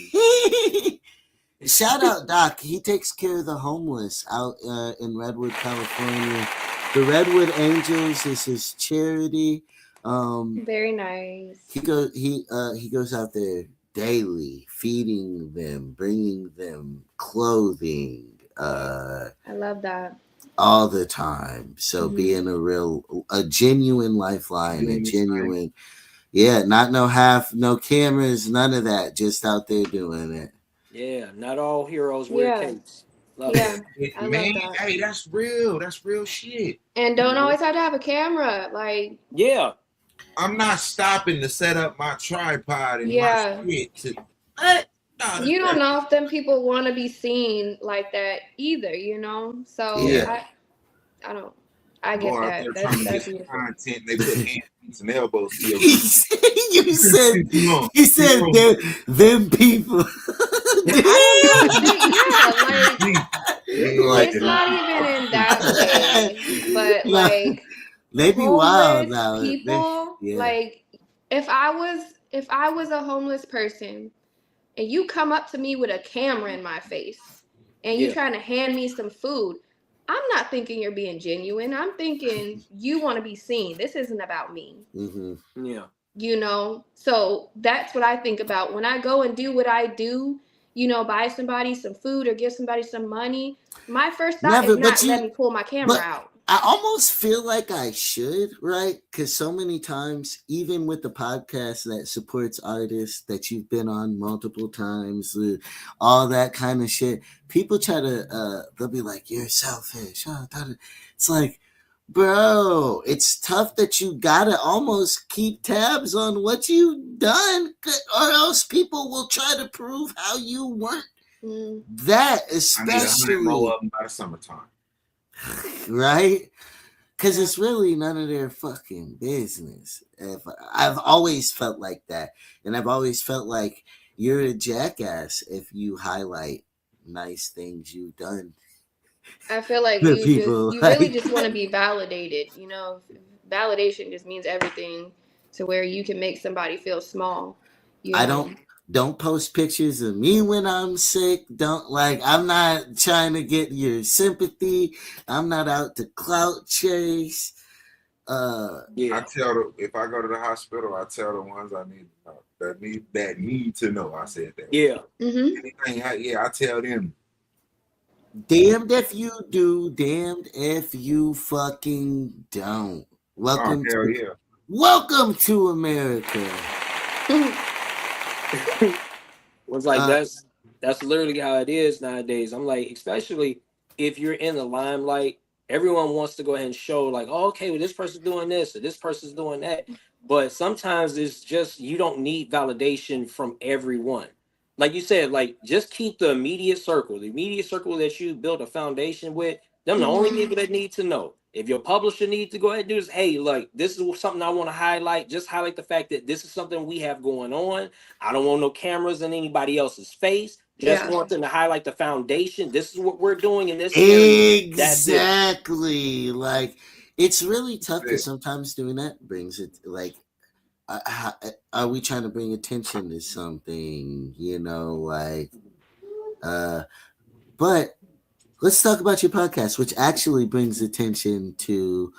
Shout out Doc. He takes care of the homeless out in Redwood, California. The Redwood Angels is his charity. Very nice. He goes out there daily, feeding them, bringing them clothing. I love that. All the time. So being a genuine lifeline, a genuine, not no cameras, none of that. Just out there doing it. Yeah, not all heroes wear capes. I love that. Hey, that's real. That's real shit. And don't always have to have a camera. Like, I'm not stopping to set up my tripod and my shit to. You don't know if them people want to be seen like that either, So I don't. I get that. That's beautiful. Content. They put hands and elbows. You said them people. I don't know. It's not even in that way, but like they be wild now. People like if I was a homeless person and you come up to me with a camera in my face and you trying to hand me some food, I'm not thinking you're being genuine. I'm thinking you want to be seen. This isn't about me. So that's what I think about when I go and do what I do, buy somebody some food or give somebody some money. My first thought is not let me pull my camera out. I almost feel like I should, right? Because so many times, even with the podcast that supports artists that you've been on multiple times, all that kind of shit, people try to, they'll be like, you're selfish. It's like, bro, it's tough that you gotta almost keep tabs on what you've done, or else people will try to prove how you weren't that, especially. I need 100 more of them by the summertime. Right? Because it's really none of their fucking business. I've always felt like that. And I've always felt like you're a jackass if you highlight nice things you've done. I feel like you really just want to be validated. Validation just means everything to where you can make somebody feel small. Don't post pictures of me when I'm sick. I'm not trying to get your sympathy. I'm not out to clout chase. I tell if I go to the hospital, I tell the ones I need to know, that need to know. I said that. Yeah. Anything, I tell them. Damned if you do, damned if you fucking don't. Welcome to America. Was like that's literally how it is nowadays. I'm like, especially if you're in the limelight, everyone wants to go ahead and show like, oh, okay, well, this person's doing this or this person's doing that. But sometimes it's just you don't need validation from everyone. Like you said, like just keep the immediate circle that you built a foundation with. Them the only people that need to know. If your publisher needs to go ahead and do this, hey, like this is something I want to highlight. Just highlight the fact that this is something we have going on. I don't want no cameras in anybody else's face. Just want them to highlight the foundation. This is what we're doing in this area. Exactly. Like it's really tough because sometimes doing that brings it like are we trying to bring attention to something? You know, like, but let's talk about your podcast, which actually brings attention to,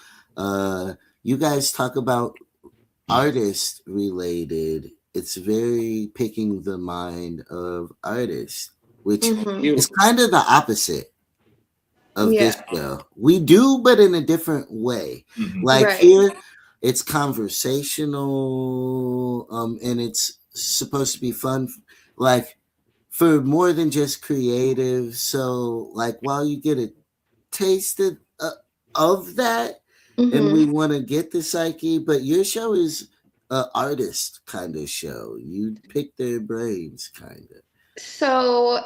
you guys talk about artist related. It's very picking the mind of artists, which Mm-hmm. is kind of the opposite of this Yeah. show. We do, but in a different way. Mhm. Like Right. here, it's conversational, and it's supposed to be fun, like for more than just creative. So, like, while you get a taste of that, and we Mm-hmm. want to get the psyche, but your show is a artist kind of show. You pick their brains, kind of. So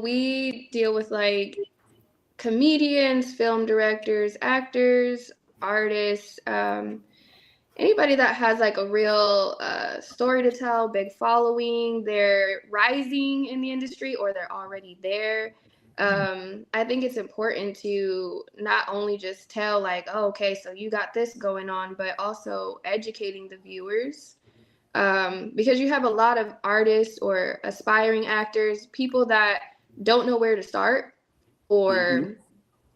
we deal with like comedians, film directors, actors, artists, anybody that has like a real story to tell, big following, they're rising in the industry or they're already there. I think it's important to not only just tell like, oh, okay, so you got this going on, but also educating the viewers, because you have a lot of artists or aspiring actors, people that don't know where to start, or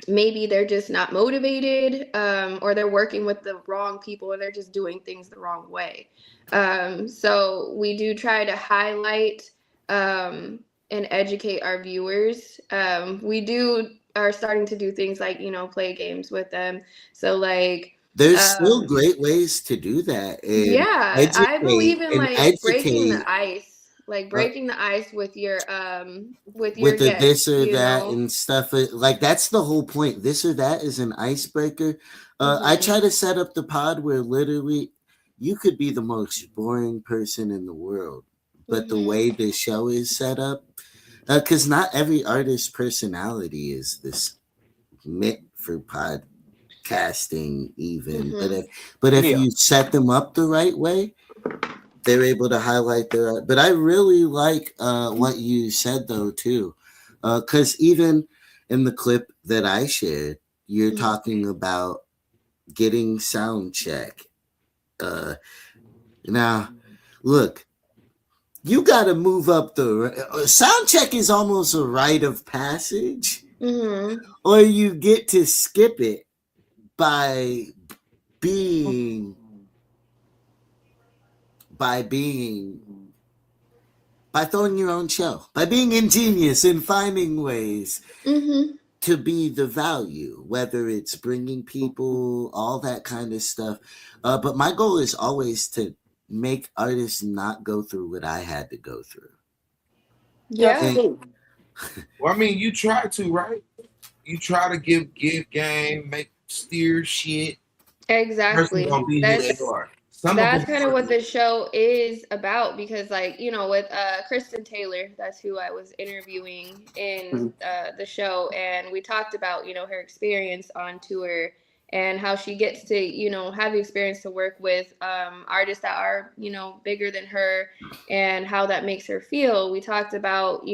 maybe they're just not motivated, or they're working with the wrong people, or they're just doing things the wrong way. So we do try to highlight, and educate our viewers. We do are starting to do things like, play games with them. So like, There's still um, great ways to do that and yeah, I educate believe in and like breaking educate, the ice, like uh, breaking the ice with your with the this guests, or that and stuff. Like that's the whole point. This or that is an icebreaker. I Mhm. try to set up the pod where literally you could be the most boring person in the world, but the Mhm. way the show is set up, because not every artist's personality is this meant for podcasting even, but Mhm. if Yeah. you set them up the right way, they're able to highlight their art. But I really like what you said though too, because even in the clip that I shared, you're Mhm. talking about getting sound check. uh Now look, you got to move up the sound check is almost a rite of passage, Mhm. or you get to skip it by being by being by throwing your own show, by being ingenious and finding ways Mhm. to be the value, whether it's bringing people, all that kind of stuff. But my goal is always to make artists not go through what I had to go through. And Yeah. Absolutely. Well, I mean, you try to, right? You try to give game, make steer shit. Person Exactly. gonna be who they That's are. Some of them that's kind of are. what the show is about, because like, with Kristen Taylor, that's who I was interviewing in the show, and we talked about, her experience on tour and how she gets to, have the experience to work with artists that are, bigger than her, and how that makes her feel. We talked about,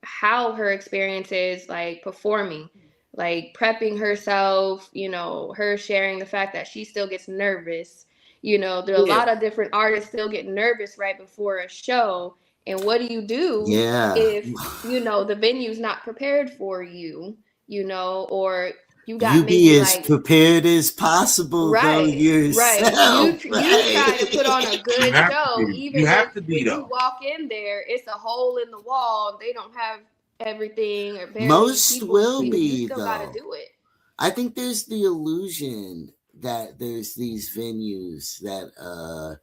how her experience is like performing, like prepping herself, her sharing the fact that she still gets nervous. There are a Yeah. lot of different artists still get nervous right before a show. And what do you do yeah, if, the venue's not prepared for you, or you got you be maybe as like, prepared as possible though right. yourself, You try to put on a right? You good have to show, be. You even if have to be when you though. walk in there, it's a hole in the wall and they don't have everything or barely any Most people to will see. You be still got to though. do it. I think there's the illusion that there's these venues that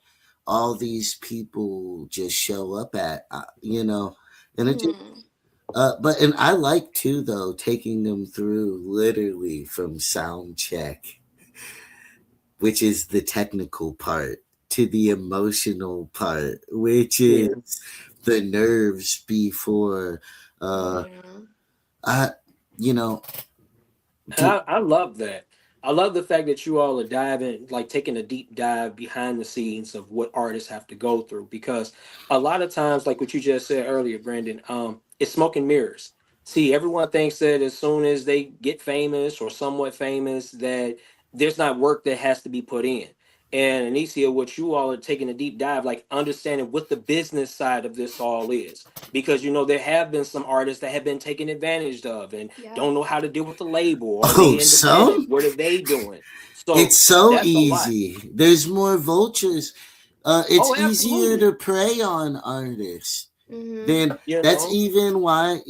all these people just show up at, and it just, Hmm. and I like too though taking them through literally from sound check, which is the technical part, to the emotional part, which is Yeah. the nerves before, Yeah. I, you know, And to, I love that. I love the fact that you all are diving, like taking a deep dive behind the scenes of what artists have to go through. Because a lot of times, like what you just said earlier, Brandon, it's smoke and mirrors. See, everyone thinks that as soon as they get famous or somewhat famous, that there's not work that has to be put in. And Anecia, what you all are taking a deep dive, like understanding what the business side of this all is. Because there have been some artists that have been taken advantage of and Yeah. don't know how to deal with the label. Are Oh, they so independent? What are they doing? So it's so that's a lot. easy. There's more vultures. It's Oh, easier absolutely. to prey on artists. Mm-hmm. Then You that's know, even why,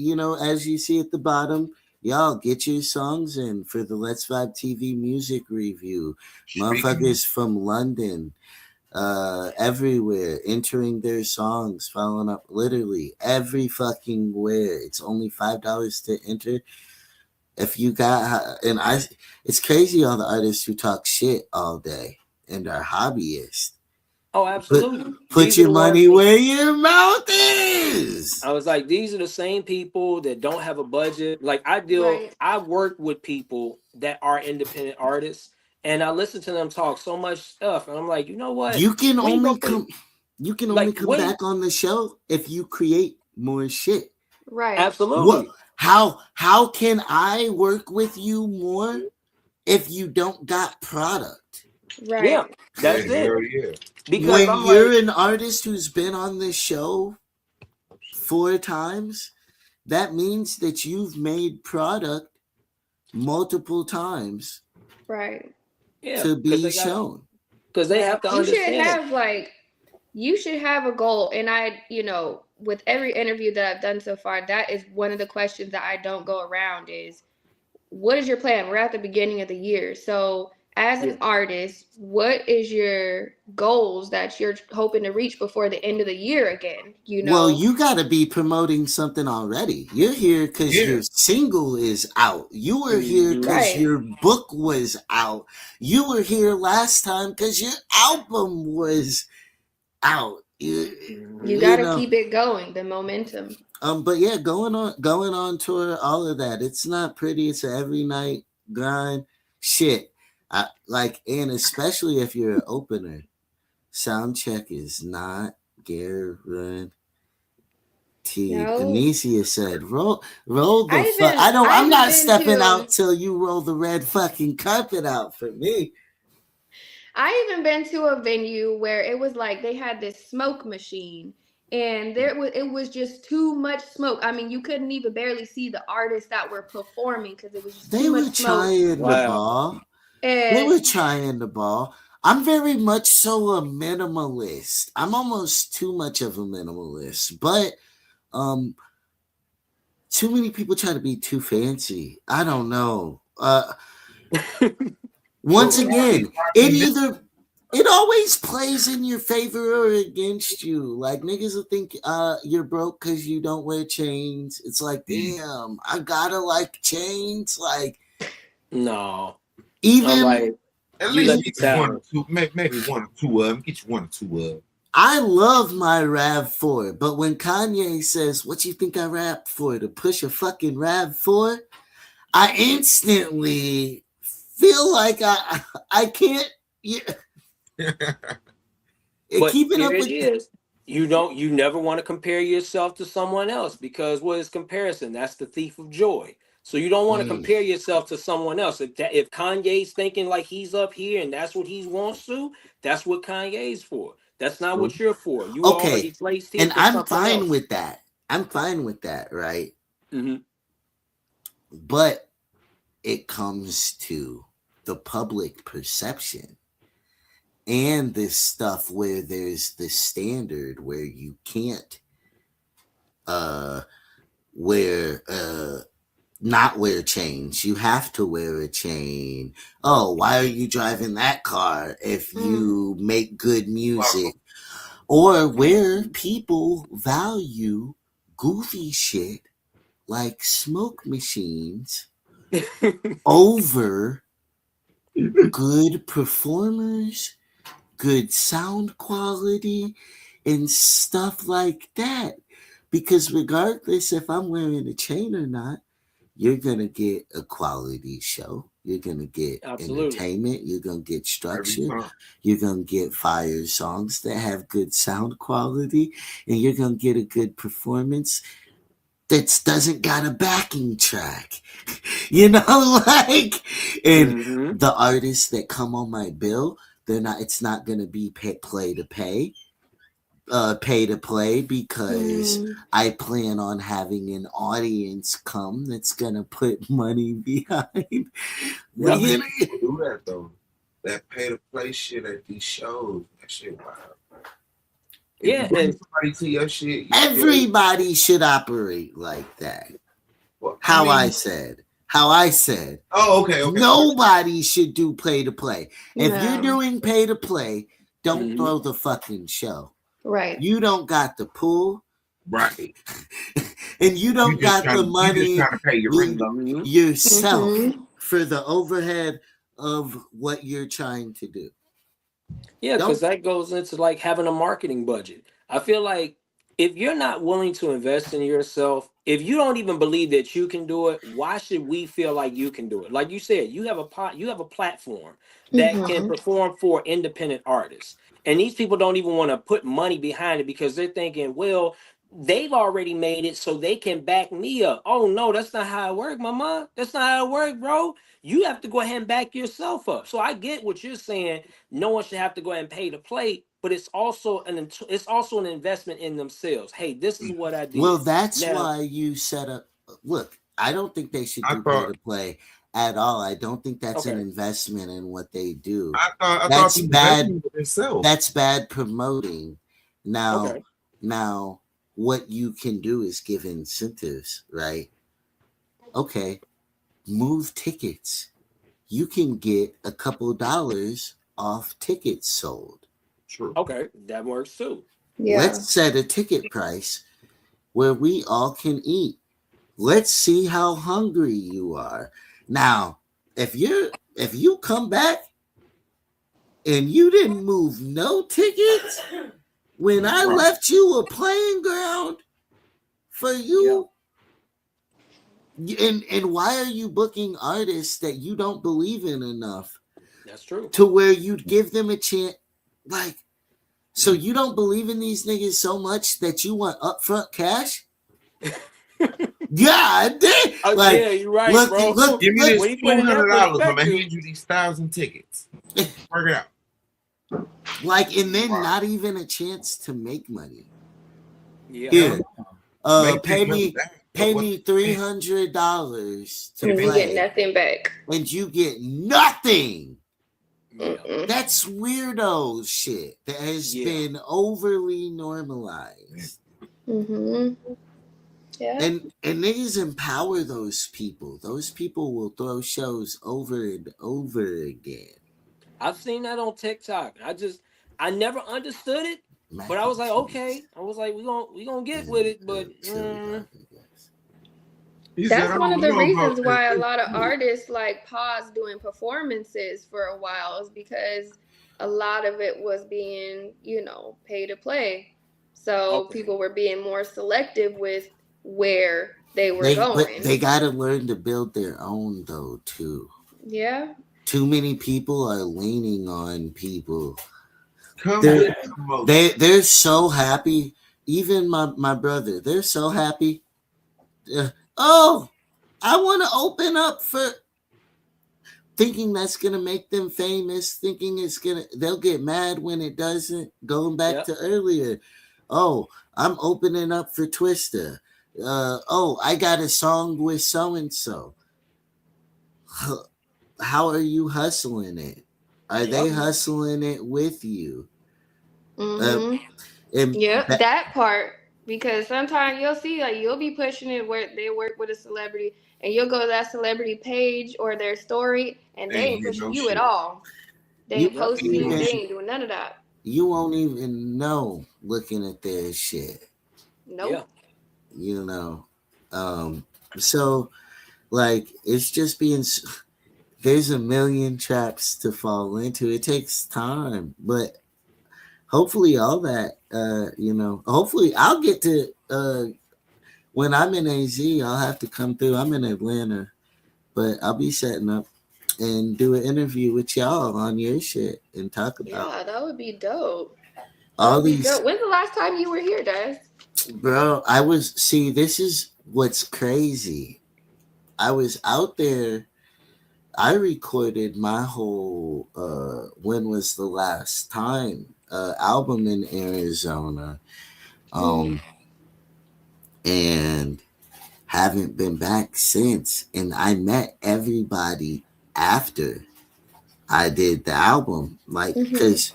as you see at the bottom, y'all get your songs in for the Let's Vibe TV music review. Speaking Motherfuckers from London, everywhere, entering their songs, following up literally every fucking where. It's only $5 to enter. If you got, it's crazy all the artists who talk shit all day and are hobbyists. oh, Put absolutely. put These are your the ones. money where your mouth is. I was like, these are the same people that don't have a budget. Like Right. I work with people that are independent artists, and I listen to them talk so much stuff, and I'm like, you know what? You can We ain't only gonna pay. come you can only Like, come wait, back on the show if you create more shit. Right. What absolutely, how can I work with you more if you don't got product? yeah, Right. yeah, that's it. hell yeah. Because When I'm you're like, an artist who's been on this show 4 times, that means that you've made product multiple times Right. yeah, to because be shown. they have Right. to You should understand. have like you should have a goal. And with every interview that I've done so far, that is one of the questions that I don't go around is what is your plan? We're at the beginning of the year. So as Yeah. an artist, what is your goals that you're hoping to reach before the end of the year again? Well, you got to be promoting something already. You're here because Yeah. your single is out. You were here Mhm. because Right. your book was out. You were here last time because your album was out. You Mhm. You got to know, keep it going, the momentum. but yeah, going on tour, all of that. It's not pretty. It's an every night grind. Shit, and especially if you're an opener, sound check is not guaranteed. No. Anecia said, roll the I fuck. even I I'm even not been stepping to out till you roll the red fucking carpet out for me. I even been to a venue where it was like they had this smoke machine and it was just too much smoke. I mean, you couldn't even barely see the artists that were performing because it was just They too much were smoke. trying the Wow. ball. They And were trying the ball. I'm very much so a minimalist. I'm almost too much of a minimalist, but um, too many people try to be too fancy. I don't know. So Once Rodney, again, it Rodney, either it always plays in your favor or against you. Like niggas will think you're broke because you don't wear chains. It's like, damn, I gotta like chains. Like No, I'm even like, at you least let the get you one or talent. two, maybe one or two of them. Get you one or two of them. I love my RAV4, but when Kanye says, "What you think I rap for? To push a fucking RAV4?" I instantly feel like I can't. Yeah, But keeping here up it with. is. You never want to compare yourself to someone else because what is comparison? That's the thief of joy. So you don't want to Mm. compare yourself to someone else. If Kanye's thinking like he's up here and that's what he wants to, that's what Kanye's for. That's not what you're for. You are already Okay, placed here and for I'm something fine else. with that. I'm fine with that, right? Hmm. But it comes to the public perception and this stuff where there's the standard where you can't uh wear not wear chains. You have to wear a chain. Oh, why are you driving that car if mm, you make good music? Or where people value goofy shit like smoke machines over good performers, good sound quality, and stuff like that. Because regardless if I'm wearing a chain or not, you're gonna get a quality show. You're gonna get Absolutely. entertainment. You're gonna get Every structure. time. You're gonna get fire songs that have good sound quality, and you're gonna get a good performance that doesn't got a backing track. You know, like, and Hmm. the artists that come on my bill, It's not going to be play to play because I plan on having an audience come that's going to put money behind. What do that though? That pay to play shit at these shows, that shit wild. Yeah, and somebody to your shit, everybody should operate like that. Well, How I said. Oh, okay. Nobody should do pay to play. If you're doing pay to play, don't throw the fucking show. Right. You don't got the pool. Right. And you don't got the money to pay your yourself for the overhead of what you're trying to do. Yeah, because that goes into like having a marketing budget. I feel like if you're not willing to invest in yourself, if you don't even believe that you can do it, why should we feel like you can do it? Like you said, you have a platform that can perform for independent artists. And these people don't even want to put money behind it because they're thinking, well, they've already made it, so they can back me up. Oh no, that's not how it works, mama. That's not how it works, bro. You have to go ahead and back yourself up. So I get what you're saying. No one should have to go ahead and pay to play, but it's also an investment in themselves. Hey, this is what I did. Well, that's why you set up. Look, I don't think they should do pay to play at all. I don't think that's an investment in what they do. That's bad. That's bad promoting. Now, what you can do is give incentives, right? Okay, move tickets. You can get a couple dollars off tickets sold. True. Okay, that works too. Yeah. Let's set a ticket price where we all can eat. Let's see how hungry you are. Now, if you come back and you didn't move no tickets when I left you a playing ground for you, and why are you booking artists that you don't believe in enough? That's true. To where you'd give them a chance, like, so you don't believe in these niggas so much that you want upfront cash? God damn! Like, yeah, you're right, bro. Look, give me this $200. I'm gonna hand you these 1,000 tickets. Work it out. Like, and then not even a chance to make money. Yeah. Here, pay me $300 to play. You get nothing back, and you get nothing. Mm-mm. That's weirdo shit that has been overly normalized. Yeah. And niggas empower those people. Those people will throw shows over and over again. I've seen that on TikTok. I never understood it, but I was like, okay. I was like, we gonna get with it, but that's one of the reasons why a lot of artists like pause doing performances for a while, is because a lot of it was being, pay to play. So people were being more selective with where they were going. But they got to learn to build their own, though, too. Yeah. Too many people are leaning on people. They're so happy. Even my brother, they're so happy. I want to open up for, thinking that's going to make them famous, thinking they'll get mad when it doesn't. Going back to earlier. Oh, I'm opening up for Twista. I got a song with so-and-so. How are you hustling it? Are they hustling it with you? That part. Because sometimes you'll see, like, you'll be pushing it where they work with a celebrity, and you'll go to that celebrity page or their story, and they ain't pushing you at all. They ain't posting you. They ain't doing none of that. You won't even know looking at their shit. Nope. So, like, it's just being. There's a million traps to fall into. It takes time, but hopefully all that, hopefully I'll get to, when I'm in AZ, I'll have to come through. I'm in Atlanta, but I'll be setting up and do an interview with y'all on your shit and talk about. Yeah, that would be dope. All these. When's the last time you were here, Des? Bro, this is what's crazy. I was out there I recorded my whole When Was the Last Time album in Arizona. And haven't been back since. And I met everybody after I did the album, like, because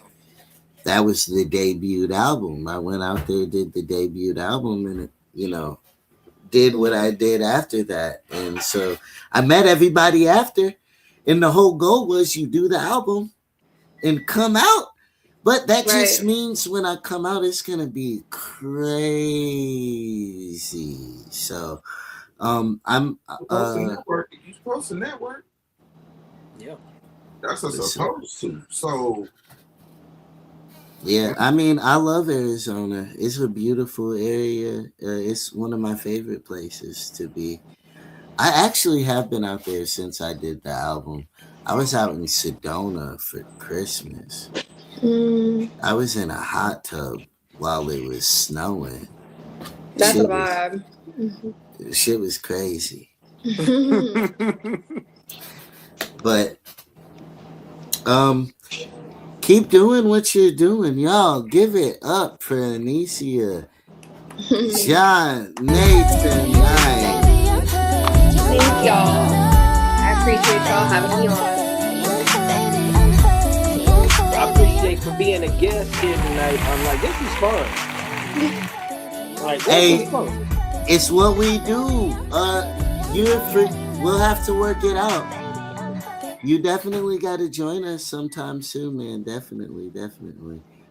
that was the debut album. I went out there, did the debut album, and did what I did after that. And so I met everybody after, and the whole goal was you do the album and come out. But that just means when I come out, it's gonna be crazy. So I'm you're supposed to network. Yeah. That's what supposed to. So yeah, I mean, I love Arizona. It's a beautiful area. It's one of my favorite places to be. I actually have been out there since I did the album. I was out in Sedona for Christmas. I was in a hot tub while it was snowing. That's a vibe. Shit was crazy. But keep doing what you're doing, y'all. Give it up for Anecia Zhane. Nathan Knight. Thank y'all. I appreciate y'all having me on. I appreciate for being a guest here tonight. I'm like, this is fun. Like, this is fun. It's what we do. We'll have to work it out. You definitely got to join us sometime soon, man. Definitely.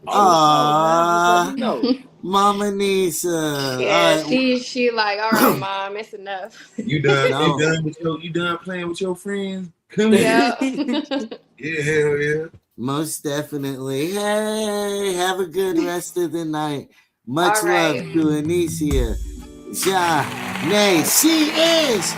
Aww, Mama Nisa. Yeah, she like, all right, Mom, it's enough. You done? You done playing with your friends? Come yeah. Yeah, hell yeah. Most definitely. Hey, have a good rest of the night. Much love to Anecia Zhane. She is